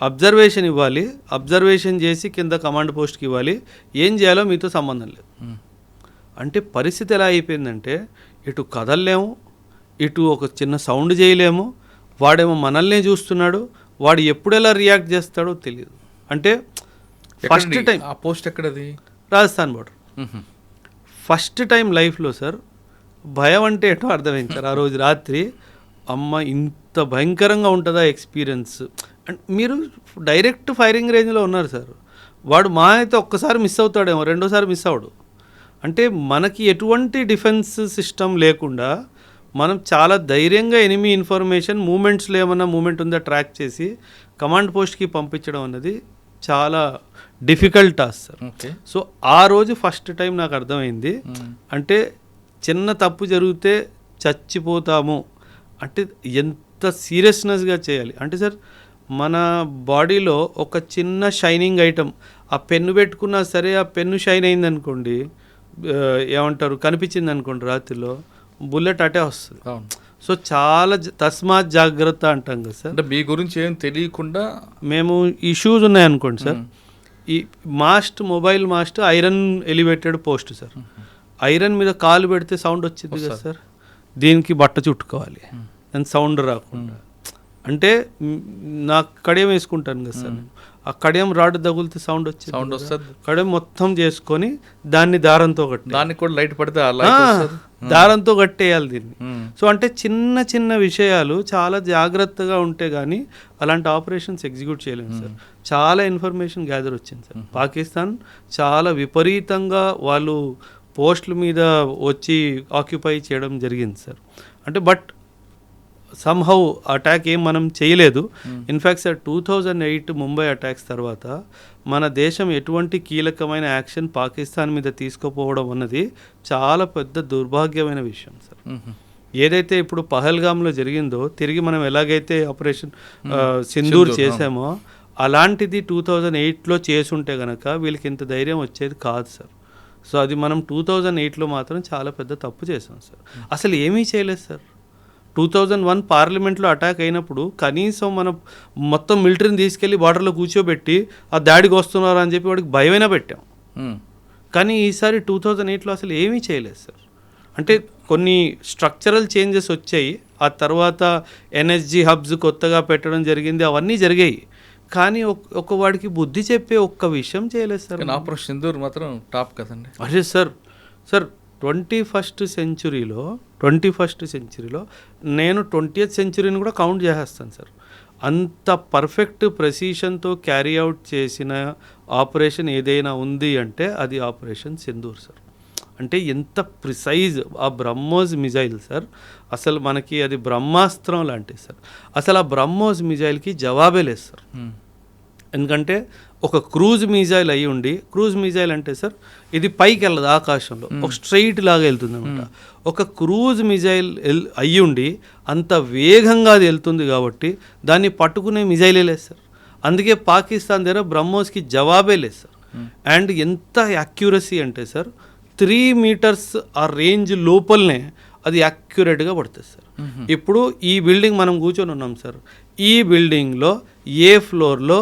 అబ్జర్వేషన్ ఇవ్వాలి, అబ్జర్వేషన్ చేసి కింద కమాండ్ పోస్ట్కి ఇవ్వాలి, ఏం చేయాలో మీతో సంబంధం లేదు. అంటే పరిస్థితి ఎలా అయిపోయిందంటే, ఇటు కదలలేము, ఇటు ఒక చిన్న సౌండ్ చేయలేము, వాడేమో మనల్నే చూస్తున్నాడు, వాడు ఎప్పుడు ఎలా రియాక్ట్ చేస్తాడో తెలియదు. అంటే ఫస్ట్ టైం ఆ పోస్ట్ ఎక్కడది? రాజస్థాన్ బోర్డర్. ఫస్ట్ టైం లైఫ్లో సార్ భయం అంటే ఏంటో అర్థమైంది సార్. ఆ రోజు రాత్రి అమ్మ ఇంత భయంకరంగా ఉంటుందా ఎక్స్పీరియన్స్. అండ్ మీరు డైరెక్ట్ ఫైరింగ్ రేంజ్లో ఉన్నారు సార్. వాడు మా అయితే ఒక్కసారి మిస్ అవుతాడేమో, రెండోసారి మిస్ అవడు. అంటే మనకి ఎటువంటి డిఫెన్స్ సిస్టమ్ లేకుండా మనం చాలా ధైర్యంగా ఎనిమీ ఇన్ఫర్మేషన్ మూమెంట్స్లో ఏమన్నా మూమెంట్ ఉందా ట్రాక్ చేసి కమాండ్ పోస్ట్కి పంపించడం అన్నది చాలా డిఫికల్ట్ టాస్క్ సార్. సో ఆ రోజు ఫస్ట్ టైం నాకు అర్థమైంది, అంటే చిన్న తప్పు జరిగితే చచ్చిపోతాము అంటే ఎంత సీరియస్నెస్గా చేయాలి. అంటే సార్ మన బాడీలో ఒక చిన్న షైనింగ్ ఐటమ్, ఆ పెన్ను పెట్టుకున్నా సరే ఆ పెన్ను షైన్ అయింది అనుకోండి, ఏమంటారు కనిపించింది అనుకోండి రాత్రిలో, బుల్లెట్ అటే వస్తుంది. సో చాలా తస్మాత్ జాగ్రత్త అంటాం కదా సార్. అంటే మీ గురించి ఏం తెలియకుండా మేము ఈ షూస్ ఉన్నాయనుకోండి సార్, ఈ mast, mobile mast iron elevated post sir. Iron మీద కాలు పెడితే సౌండ్ వచ్చింది కదా సార్, దీనికి బట్ట చుట్టుకోవాలి దాని సౌండ్ రాకుండా. అంటే నాకు కడియం వేసుకుంటాను కదా సార్, ఆ కడియం రాడ్ తగులితే సౌండ్ వస్తుంది, కడియం మొత్తం చేసుకొని దాన్ని దారంతో కట్టి, దానికి కూడా లైట్ పడితే దారంతో కట్టేయాలి దీన్ని. సో అంటే చిన్న చిన్న విషయాలు చాలా జాగ్రత్తగా ఉంటే కానీ అలాంటి ఆపరేషన్స్ ఎగ్జిక్యూట్ చేయలేము సార్. చాలా ఇన్ఫర్మేషన్ గ్యాదర్ వచ్చింది సార్. పాకిస్తాన్ చాలా విపరీతంగా వాళ్ళు పోస్టుల మీద వచ్చి ఆక్యుపై చేయడం జరిగింది సార్. అంటే బట్ సమ్హౌ అటాక్ ఏం మనం చేయలేదు. ఇన్ఫ్యాక్ట్ సార్ 2008 ముంబై అటాక్స్ తర్వాత మన దేశం ఎటువంటి కీలకమైన యాక్షన్ పాకిస్తాన్ మీద తీసుకోపోవడం అన్నది చాలా పెద్ద దుర్భాగ్యమైన విషయం సార్. ఏదైతే ఇప్పుడు పహల్గామ్లో జరిగిందో, తిరిగి మనం ఎలాగైతే ఆపరేషన్ సింధూర్ చేసామో అలాంటిది 2008లో చేసుంటే కనుక వీళ్ళకి ఇంత ధైర్యం వచ్చేది కాదు సార్. సో అది మనం 2008లో మాత్రం చాలా పెద్ద తప్పు చేసాం సార్. అసలు ఏమీ చేయలేదు సార్. 2001 పార్లమెంట్లో అటాక్ అయినప్పుడు కనీసం మనం మొత్తం మిలిటరీని తీసుకెళ్ళి బార్డర్లో కూర్చోబెట్టి ఆ దాడికి వస్తున్నారు అని చెప్పి వాడికి భయమైనా పెట్టాం. కానీ ఈసారి 2008లో అసలు ఏమీ చేయలేదు సార్. అంటే కొన్ని స్ట్రక్చరల్ చేంజెస్ వచ్చాయి, ఆ తర్వాత ఎన్ఎస్జీ హబ్స్ కొత్తగా పెట్టడం జరిగింది, అవన్నీ జరిగాయి. కానీ ఒక వాడికి బుద్ధి చెప్పే ఒక్క విషయం చేయలేదు సార్. ఆపరేషన్ సింధూర్ మాత్రం టాప్ కదండి. అదే సార్. 21st సెంచురీలో నేను 20th సెంచురీని కూడా కౌంట్ చేసేస్తాను సార్. అంత పర్ఫెక్ట్ ప్రెసిషన్తో క్యారీ అవుట్ చేసిన ఆపరేషన్ ఏదైనా ఉంది అంటే అది ఆపరేషన్ సింధూర్ సార్. అంటే ఎంత ప్రిసైజ్ ఆ బ్రహ్మోస్ మిజైల్ సార్, అసలు మనకి అది బ్రహ్మాస్త్రం లాంటిది సార్. అసలు ఆ బ్రహ్మోస్ మిజైల్కి జవాబే లేదు సార్. ఎందుకంటే ఒక క్రూజ్ మిజైల్ అయ్యి ఉండి, క్రూజ్ మిజైల్ అంటే సార్ ఇది పైకి వెళ్ళదు ఆకాశంలో, ఒక స్ట్రైట్ లాగా వెళ్తుంది అనమాట. ఒక క్రూజ్ మిజైల్ అయ్యి ఉండి అంత వేగంగా అది వెళ్తుంది కాబట్టి దాన్ని పట్టుకునే మిజైలే లేదు సార్. అందుకే పాకిస్తాన్ దగ్గర బ్రహ్మోస్కి జవాబే లేదు సార్. అండ్ ఎంత యాక్యురసీ అంటే సార్ 3 మీటర్స్ ఆ రేంజ్ లోపలనే అది యాక్యురేట్గా పడుతుంది సార్. ఇప్పుడు ఈ బిల్డింగ్ మనం కూర్చొని ఉన్నాం సార్, ఈ బిల్డింగ్లో ఏ ఫ్లోర్లో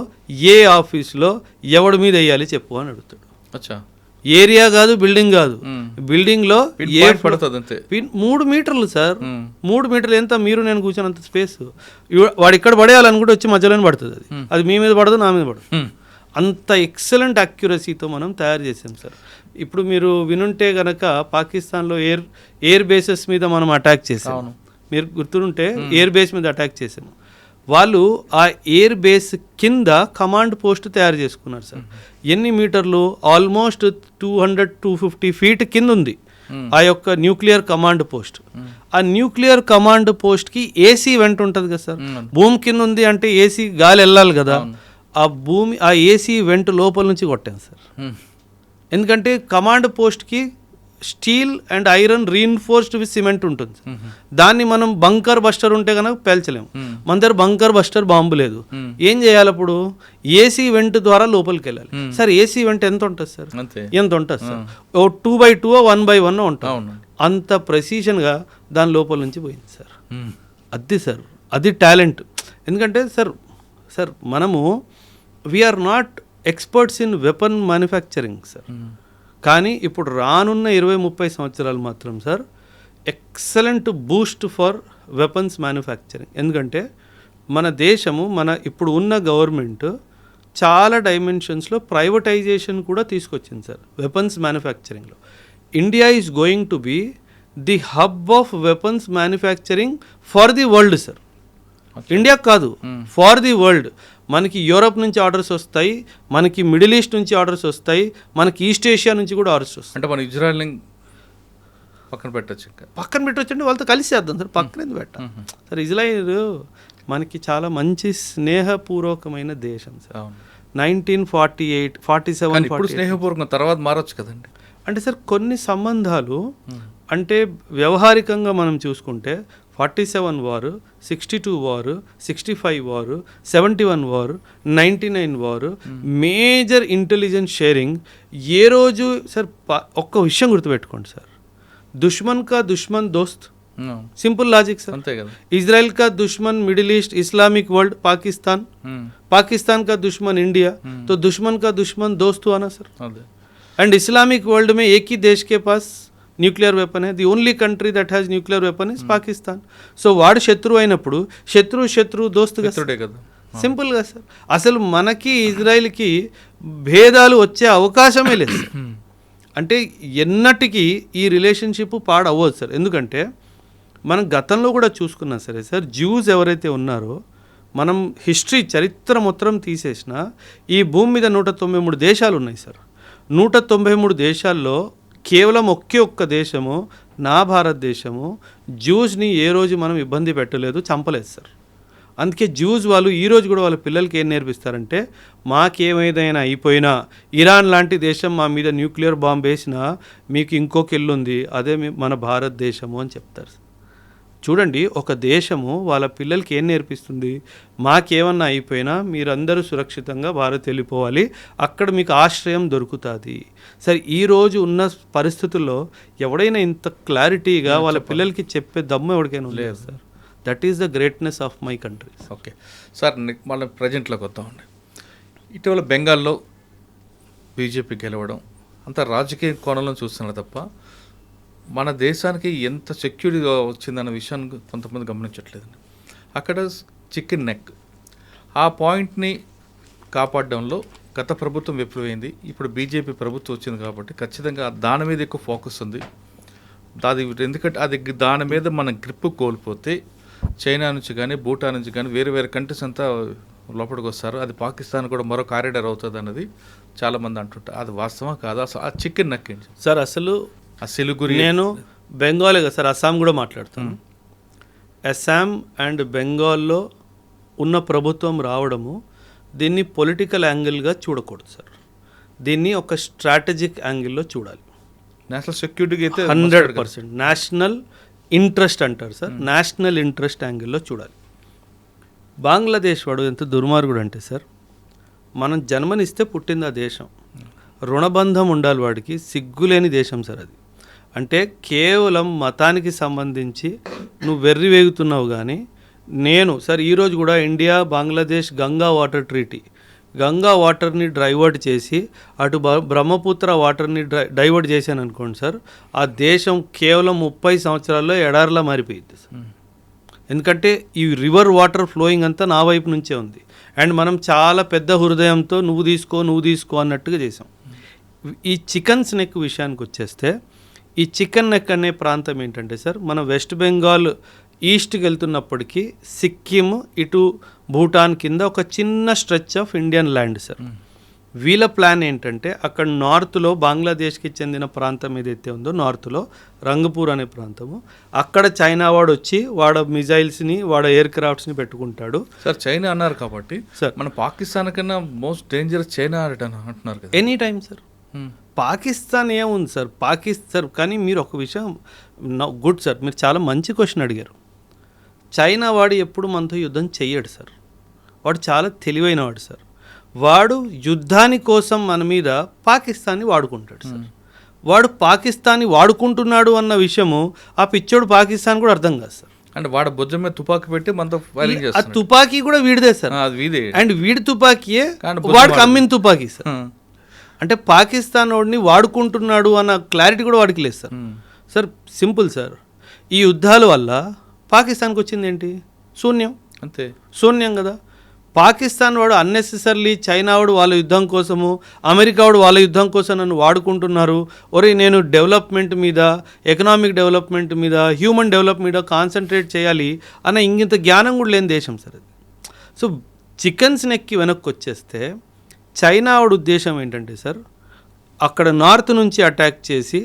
ఏ ఆఫీస్లో ఎవడి మీద వేయాలి చెప్పు అని అడుగుతాడు. అచ్చా, ఏరియా కాదు, బిల్డింగ్ కాదు, బిల్డింగ్లో ఏ పడుతుంది 3 మీటర్లు సార్. 3 మీటర్లు ఎంత, మీరు నేను కూర్చొని స్పేస్. వాడు ఇక్కడ పడేయాలనుకుంటే వచ్చి మధ్యలోనే పడుతుంది. అది మీ మీద పడదు, నా మీద పడదు. అంత ఎక్సలెంట్ అక్యురసీతో మనం తయారు చేసాం సార్. ఇప్పుడు మీరు వినుంటే గనక పాకిస్తాన్లో ఎయిర్ బేసెస్ మీద మనం అటాక్ చేసాము. మీరు గుర్తుంటే ఎయిర్ బేస్ మీద అటాక్ చేసాము. వాళ్ళు ఆ ఎయిర్ బేస్ కింద కమాండ్ పోస్ట్ తయారు చేసుకున్నారు సార్. ఎన్ని మీటర్లు, ఆల్మోస్ట్ 200-250 ఫీట్ కింద ఉంది ఆ యొక్క న్యూక్లియర్ కమాండ్ పోస్ట్. ఆ న్యూక్లియర్ కమాండ్ పోస్ట్కి ఏసీ వెంట ఉంటుంది కదా సార్. భూమి కింద ఉంది అంటే ఏసీ గాలి వెళ్ళాలి కదా. ఆ ఏసీ వెంట లోపల నుంచి కొట్టాను సార్. ఎందుకంటే కమాండ్ పోస్ట్కి steel and iron reinforced with cement ఉంటుంది. దాన్ని మనం బంకర్ బస్టర్ ఉంటే కనుక పేల్చలేము. మన దగ్గర బంకర్ బస్టర్ బాంబు లేదు. ఏం చేయాలి అప్పుడు? ఏసీ వెంట్ ద్వారా లోపలికి వెళ్ళాలి సార్. ఏసీ వెంట్ ఎంత ఉంటుంది సార్? ఎంత ఉంటుంది సార్? ఓ 2x2 1x1 ఉంటుంది. అంత ప్రెసిషన్గా దాని లోపల నుంచి పోయింది సార్. అది సార్, అది టాలెంట్. ఎందుకంటే సార్ మనము we are not experts in weapon manufacturing sir. కానీ ఇప్పుడు రానున్న 20-30 సంవత్సరాలు మాత్రం sir excellent boost for weapons manufacturing. ఎందుకంటే మన దేశము, మన ఇప్పుడు ఉన్న గవర్నమెంట్ చాలా డైమెన్షన్స్లో ప్రైవేటైజేషన్ కూడా తీసుకొచ్చింది సార్ వెపన్స్ మ్యానుఫ్యాక్చరింగ్లో. India is going to be the hub of weapons manufacturing for the world sir. India కాదు, ఫార్ ది వరల్డ్. మనకి యూరోప్ నుంచి ఆర్డర్స్ వస్తాయి, మనకి మిడిల్ ఈస్ట్ నుంచి ఆర్డర్స్ వస్తాయి, మనకి ఈస్ట్ ఏషియా నుంచి కూడా ఆర్డర్స్ వస్తాయి. అంటే మన ఇజ్రాయెల్ని పక్కన పెట్టచ్చు అంటే వాళ్ళతో కలిసి చేద్దాం సార్. పక్కన ఎందుకు పెట్టాం సార్? ఇజ్రాయిల్ మనకి చాలా మంచి స్నేహపూర్వకమైన దేశం సార్. 1947 ఇప్పుడు స్నేహపూర్వకం, తర్వాత మారచ్చు కదండి. అంటే సార్ కొన్ని సంబంధాలు అంటే వ్యవహారికంగా మనం చూసుకుంటే 47 వారు, 62 వారు, 65 వారు, 71 వారు, 99 వారు, మేజర్ ఇంటెలిజెన్స్ షేరింగ్. ఏ రోజు సార్ ఒక్క విషయం గుర్తుపెట్టుకోండి సార్, దుష్మన్ కా దుష్మన్ దోస్త్. Simple logic sir. అంతే కదా. ఇజ్రాయెల్ కా దుష్మన్ middle east, Islamic world Pakistan, Pakistan का दुश्मन इंडिया, तो दुश्मन का दुश्मन दोस्त हुआ ना सर. एंड इस्लामिक वर्ल्ड में एक ही देश के पास nuclear weapon the only country that has nuclear weapon is Pakistan. So వాడు శత్రువు అయినప్పుడు శత్రువు దోస్తుగా కదా. సింపుల్గా సార్. అసలు మనకి ఇజ్రాయిల్కి భేదాలు వచ్చే అవకాశమే లేదు. అంటే ఎన్నటికీ ఈ రిలేషన్షిప్ పాడవ్వదు సార్. ఎందుకంటే మనం గతంలో కూడా చూసుకున్నా సరే సార్, జ్యూస్ ఎవరైతే ఉన్నారో మనం హిస్టరీ చరిత్ర మొత్తం తీసేసినా ఈ భూమి మీద 193 దేశాలు ఉన్నాయి సార్. 193 దేశాల్లో కేవలం ఒక్క దేశము, నా భారతదేశము, జ్యూస్ని ఏ రోజు మనం ఇబ్బంది పెట్టలేదు, చంపలేదు సార్. అందుకే జ్యూస్ వాళ్ళు ఈరోజు కూడా వాళ్ళ పిల్లలకి ఏం నేర్పిస్తారంటే, మాకేమైనా అయిపోయినా ఇరాన్ లాంటి దేశం మా మీద న్యూక్లియర్ బాంబు వేసినా మీకు ఇంకొక ఇల్లు ఉంది, అదే మన భారతదేశము అని చెప్తారు. చూడండి, ఒక దేశము వాళ్ళ పిల్లలకి ఏం నేర్పిస్తుంది? మాకేమన్నా అయిపోయినా మీరందరూ సురక్షితంగా భారత్ వెళ్ళిపోవాలి, అక్కడ మీకు ఆశ్రయం దొరుకుతుంది. సరే, ఈరోజు ఉన్న పరిస్థితుల్లో ఎవడైనా ఇంత క్లారిటీగా వాళ్ళ పిల్లలకి చెప్పే దమ్ము ఎవరికైనా లేదు sir. That is the greatness of my country. Okay sir, మళ్ళీ ప్రజెంట్లోకి వద్దామండి. ఇటీవల బెంగాల్లో బీజేపీ గెలవడం అంత రాజకీయ కోణంలో చూస్తున్నారు తప్ప మన దేశానికి ఎంత సెక్యూరిటీగా వచ్చిందన్న విషయాన్ని కొంతమంది గమనించట్లేదండి. అక్కడ చికెన్ నెక్ ఆ పాయింట్ని కాపాడడంలో గత ప్రభుత్వం విఫలమైంది. ఇప్పుడు బీజేపీ ప్రభుత్వం వచ్చింది కాబట్టి ఖచ్చితంగా దాని మీద ఎక్కువ ఫోకస్ ఉంది. ఎందుకంటే దాని మీద మన గ్రిప్ కోల్పోతే చైనా నుంచి కానీ భూటాన్ నుంచి కానీ వేరే వేరే కంట్రీస్ అంతా లోపలికి వస్తారు. అది పాకిస్తాన్ కూడా మరో కారిడార్ అవుతుంది అన్నది చాలామంది అంటుంటారు. అది వాస్తవం కాదు. అసలు ఆ చికెన్ నక్కింది సార్. అసలు ఆ సిలిగురి నేను బెంగాలే కదా సార్, అస్సాం కూడా మాట్లాడుతాను. అస్సాం అండ్ బెంగాల్లో ఉన్న ప్రభుత్వం రావడము దీన్ని పొలిటికల్ యాంగిల్గా చూడకూడదు సార్. దీన్ని ఒక స్ట్రాటజిక్ యాంగిల్లో చూడాలి. నేషనల్ సెక్యూరిటీకి అయితే 100% నేషనల్ ఇంట్రెస్ట్ అంటారు సార్. నేషనల్ ఇంట్రెస్ట్ యాంగిల్లో చూడాలి. బంగ్లాదేశ్ వాడు ఎంత దుర్మార్గుడు అంటే సార్, మనం జన్మనిస్తే పుట్టింది ఆ దేశం, రుణబంధం ఉండాలి వాడికి, సిగ్గులేని దేశం సార్ అది. అంటే కేవలం మతానికి సంబంధించి నువ్వు వెర్రి వేగుతున్నావు. కానీ నేను సార్ ఈరోజు కూడా India Bangladesh Ganga water treaty, Ganga వాటర్ని డైవర్ట్ చేసి అటు బ్రహ్మపుత్ర వాటర్ని డైవర్ట్ చేశాను అనుకోండి సార్, ఆ దేశం కేవలం 30 సంవత్సరాల్లో ఎడారిలా మారిపోయింది సార్. ఎందుకంటే ఈ రివర్ వాటర్ ఫ్లోయింగ్ అంతా నా వైపు నుంచే ఉంది. అండ్ మనం చాలా పెద్ద హృదయంతో నువ్వు తీసుకో అన్నట్టుగా చేసాం. ఈ చికెన్ నెక్ విషయానికి వచ్చేస్తే, ఈ చికెన్ నెక్ అనే ప్రాంతం ఏంటంటే సార్, మన వెస్ట్ బెంగాల్ ఈస్ట్కి వెళ్తున్నప్పటికీ సిక్కిం ఇటు భూటాన్ కింద ఒక చిన్న stretch of Indian land sir. వీళ్ళ ప్లాన్ ఏంటంటే అక్కడ నార్త్లో బంగ్లాదేశ్కి చెందిన ప్రాంతం ఏదైతే ఉందో నార్త్లో రంగపూర్ అనే ప్రాంతము, అక్కడ చైనా వాడు వచ్చి వాడు మిజైల్స్ని వాడు ఎయిర్ క్రాఫ్ట్స్ని పెట్టుకుంటాడు సార్. చైనా అన్నారు కాబట్టి సార్, మన పాకిస్తాన్ కన్నా మోస్ట్ డేంజరస్ చైనా అంటున్నారు కదా. Any time sir. పాకిస్తాన్ ఏముంది సార్, పాకిస్తాన్. కానీ మీరు ఒక విషయం గుడ్ సార్, మీరు చాలా మంచి క్వశ్చన్ అడిగారు. చైనా వాడు ఎప్పుడు మనతో యుద్ధం చెయ్యడు సార్. వాడు చాలా తెలివైన వాడు సార్. వాడు యుద్ధాని కోసం మన మీద పాకిస్తాన్ని వాడుకుంటాడు సార్. వాడు పాకిస్తాన్ని వాడుకుంటున్నాడు అన్న విషయము ఆ పిచ్చోడు పాకిస్తాన్ కూడా అర్థం కాదు సార్. అంటే వాడు భుజం మీద తుపాకీ పెట్టి మనతో ఫైరింగ్ ఆ చేస్తాడు. తుపాకీ కూడా వీడిదే సార్. అది వీడే. అండ్ వీడి తుపాకీయే కానీ వాడికి అమ్మిన తుపాకీ సార్. అంటే పాకిస్తాన్ వాడిని వాడుకుంటున్నాడు అన్న క్లారిటీ కూడా వాడికి లేదు సార్. సార్ సింపుల్ సార్, ఈ యుద్ధాల వల్ల పాకిస్తాన్కి వచ్చింది ఏంటి? శూన్యం. అంతే, శూన్యం కదా. పాకిస్తాన్ వాడు అన్నెసెసర్లీ చైనా వాడు వాళ్ళ యుద్ధం కోసము, అమెరికా వాడు వాళ్ళ యుద్ధం కోసం నన్ను వాడుకుంటున్నారు. ఒరే నేను డెవలప్మెంట్ మీద, ఎకనామిక్ డెవలప్మెంట్ మీద, హ్యూమన్ డెవలప్ మీద కాన్సన్ట్రేట్ చేయాలి అన్న ఇంత జ్ఞానం కూడా లేని దేశం సార్ అది. సో చికెన్స్ నెక్కి వెనక్కి వచ్చేస్తే చైనా వాడు ఉద్దేశం ఏంటంటే సార్, అక్కడ నార్త్ నుంచి అటాక్ చేసి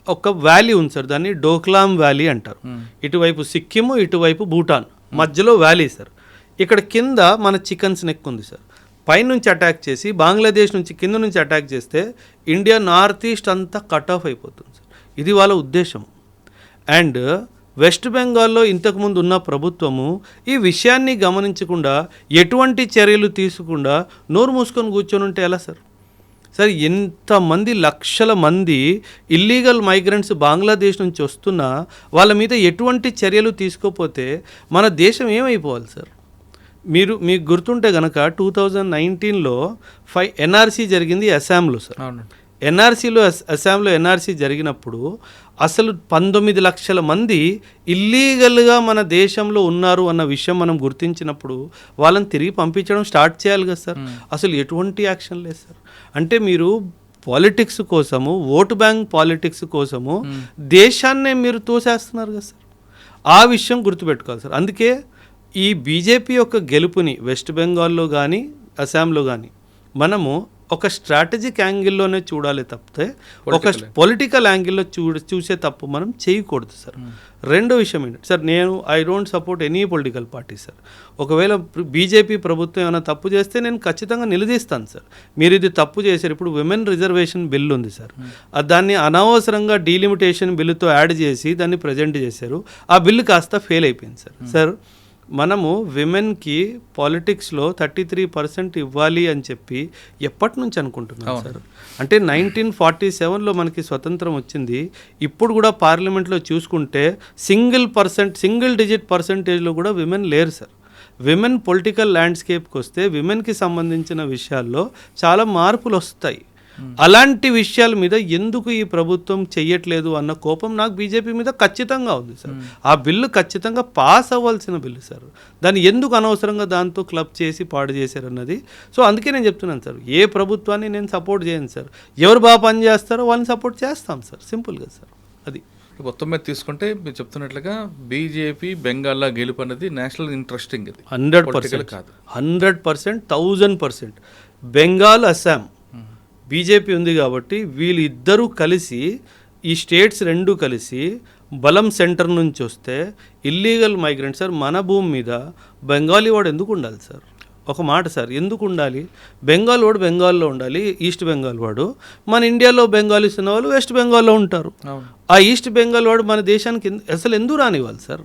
ఒక వ్యాలీ ఉంది సార్, దాన్ని డోక్లాం వ్యాలీ అంటారు. ఇటువైపు సిక్కిము, ఇటువైపు భూటాన్, మధ్యలో వ్యాలీ సార్. ఇక్కడ కింద మన చికెన్స్ నెక్ ఉంది సార్. పైనుంచి అటాక్ చేసి బంగ్లాదేశ్ నుంచి కింద నుంచి అటాక్ చేస్తే ఇండియా నార్త్ ఈస్ట్ అంతా కట్ ఆఫ్ అయిపోతుంది సార్. ఇది వాళ్ళ ఉద్దేశం. అండ్ వెస్ట్ బెంగాల్లో ఇంతకుముందు ఉన్న ప్రభుత్వము ఈ విషయాన్ని గమనించకుండా, ఎటువంటి చర్యలు తీసుకుండా నోరు మూసుకొని కూర్చొని ఉంటే ఎలా సార్? సార్ ఎంతమంది లక్షల మంది ఇల్లీగల్ మైగ్రెంట్స్ బంగ్లాదేశ్ నుంచి వస్తున్నా వాళ్ళ మీద ఎటువంటి చర్యలు తీసుకోకపోతే మన దేశం ఏమైపోవాలి సార్? మీకు గుర్తుంటే కనుక 2019లో 5 ఎన్ఆర్సీ జరిగింది అస్సాంలో సార్. అస్సాంలో ఎన్ఆర్సీ జరిగినప్పుడు అసలు 19 లక్షల మంది ఇల్లీగల్గా మన దేశంలో ఉన్నారు అన్న విషయం మనం గుర్తించినప్పుడు వాళ్ళని తిరిగి పంపించడం స్టార్ట్ చేయాలి కదా సార్. అసలు ఎటువంటి యాక్షన్ లేదు సార్. అంటే మీరు పాలిటిక్స్ కోసము, ఓటు బ్యాంక్ పాలిటిక్స్ కోసము దేశాన్నే మీరు తోసేస్తున్నారు కదా సార్. ఆ విషయం గుర్తుపెట్టుకోవాలి సార్. అందుకే ఈ బీజేపీ యొక్క గెలుపుని వెస్ట్ బెంగాల్లో కానీ అస్సాంలో కానీ మనము ఒక స్ట్రాటజిక్ యాంగిల్లోనే చూడాలి తప్పితే ఒక పొలిటికల్ యాంగిల్లో చూసే తప్పు మనం చేయకూడదు సార్. రెండో విషయం ఏంటంటే sir, I don't support any political party sir. ఒకవేళ బీజేపీ ప్రభుత్వం ఏమైనా తప్పు చేస్తే నేను ఖచ్చితంగా నిలదీస్తాను సార్. మీరు ఇది తప్పు చేశారు. ఇప్పుడు విమెన్ రిజర్వేషన్ బిల్ ఉంది సార్, దాన్ని అనవసరంగా డీలిమిటేషన్ బిల్లుతో యాడ్ చేసి దాన్ని ప్రజెంట్ చేశారు. ఆ బిల్లు కాస్త ఫెయిల్ అయిపోయింది సార్. సార్ మనము విమెన్కి పాలిటిక్స్లో 33% ఇవ్వాలి అని చెప్పి ఎప్పటి నుంచి అనుకుంటున్నాం సార్? అంటే 1947లో మనకి స్వతంత్రం వచ్చింది. ఇప్పుడు కూడా పార్లమెంట్లో చూసుకుంటే సింగిల్ డిజిట్ పర్సంటేజ్లో కూడా విమెన్ లేరు సార్. విమెన్ పొలిటికల్ ల్యాండ్స్కేప్కి వస్తే విమెన్కి సంబంధించిన విషయాల్లో చాలా మార్పులు వస్తాయి. అలాంటి విషయాల మీద ఎందుకు ఈ ప్రభుత్వం చెయ్యట్లేదు అన్న కోపం నాకు బీజేపీ మీద ఖచ్చితంగా ఉంది సార్. ఆ బిల్లు ఖచ్చితంగా పాస్ అవ్వాల్సిన బిల్లు సార్. దాన్ని ఎందుకు అనవసరంగా దాంతో క్లబ్ చేసి పాడు చేశారన్నది. సో అందుకే నేను చెప్తున్నాను సార్, ఏ ప్రభుత్వాన్ని నేను సపోర్ట్ చేయను సార్. ఎవరు బాగా పని చేస్తారో వాళ్ళని సపోర్ట్ చేస్తాం సార్. సింపుల్గా సార్ అది. మొత్తం మీద తీసుకుంటే మీరు చెప్తున్నట్లుగా బీజేపీ బెంగాల్లో గెలుపు అనేది నేషనల్ ఇంట్రెస్టింగ్ ఇది 100% కాదు. 100%, 1000%. బెంగాల్, అస్సాం బీజేపీ ఉంది కాబట్టి వీళ్ళిద్దరూ కలిసి, ఈ స్టేట్స్ రెండు కలిసి బలం సెంటర్ నుంచి వస్తే ఇల్లీగల్ మైగ్రెంట్ సార్ మన భూమి మీద బెంగాలీ వాడు ఎందుకు ఉండాలి సార్? ఒక మాట సార్, ఎందుకు ఉండాలి? బెంగాల్ వాడు బెంగాల్లో ఉండాలి, ఈస్ట్ బెంగాల్ వాడు. మన ఇండియాలో బెంగాలీస్ ఉన్న వాళ్ళు వెస్ట్ బెంగాల్లో ఉంటారు. ఆ ఈస్ట్ బెంగాల్ వాడు మన దేశానికి అసలు ఎందుకు రానివ్వాలి సార్?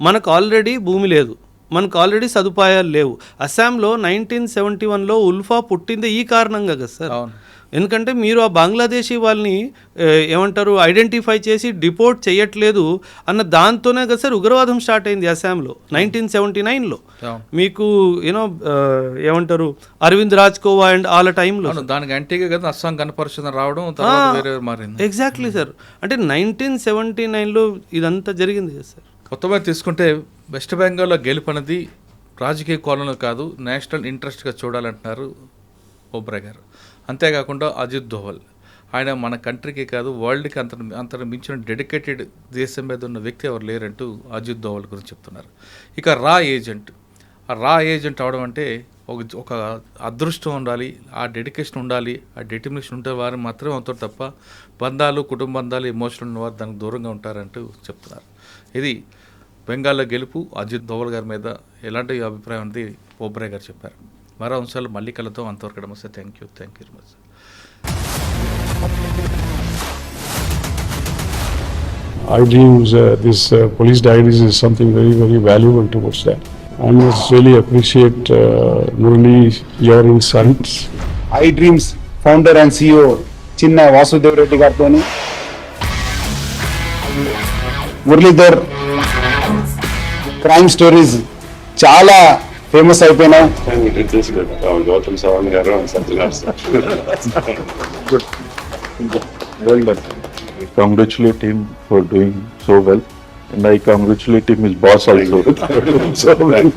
మనకు ఆల్రెడీ భూమి లేదు, మనకు ఆల్రెడీ సదుపాయాలు లేవు. అస్సాంలో 1971లో ఉల్ఫా పుట్టిందే ఈ కారణంగా కదా సార్. ఎందుకంటే మీరు ఆ బంగ్లాదేశీ వాళ్ళని ఏమంటారు ఐడెంటిఫై చేసి డిపోర్ట్ చేయట్లేదు అన్న దాంతోనే కదా సార్ ఉగ్రవాదం స్టార్ట్ అయింది అస్సాంలో 1979లో. మీకు యూనో ఏమంటారు అరవింద్ రాజ్కోవా అండ్ వాళ్ళ టైంలో దానికి యాంటీగా కదా అస్సాం కనపరుచుని రావడం మారింది. Exactly sir. అంటే 1979లో ఇదంతా జరిగింది కదా సార్. కొత్తగా తీసుకుంటే వెస్ట్ బెంగాల్లో గెలుపు అనేది రాజకీయ కోణంలో కాదు, నేషనల్ ఇంట్రెస్ట్గా చూడాలంటున్నారు ఓబ్రాయ్ గారు. అంతేకాకుండా అజిత్ దోవల్, ఆయన మన కంట్రీకి కాదు వరల్డ్కి అంతకు మించిన డెడికేటెడ్ దేశం మీద ఉన్న వ్యక్తి ఎవరు లేరంటూ అజిత్ దోవల్ గురించి చెప్తున్నారు. ఇక రా ఏజెంట్ అవడం అంటే ఒక అదృష్టం ఉండాలి, ఆ డెడికేషన్ ఉండాలి, ఆ డెటర్మినేషన్ ఉంటే వారు మాత్రమే అవుతారు తప్ప బంధాలు, కుటుంబ బంధాలు, ఎమోషనల్ ఉన్నవారు దానికి దూరంగా ఉంటారంటూ చెప్తున్నారు. ఇది బెంగాల్లో గెలుపు అజిత్ దోవల్ గారి మీద ఎలాంటి అభిప్రాయం అనేది ఓబ్రాయ్ గారు చెప్పారు. మరో అంశాలు మళ్ళీ కలుద్దాం. అంతవరకు నమస్తే. Thank you very much. I dreams, this police diaries is something very, very valuable towards that. I must really appreciate Murali, your insights. I Dreams founder and CEO Chinna Vasudev Reddy గారితోని మురళీధర్ క్రైమ్ స్టోరీస్ చాలా ఫేమస్ అయిపోయినాయి. Gautam Savan garu and Sajjan sir. Good. Well done. I congratulate him for doing so well, and I congratulate him his boss also. So well.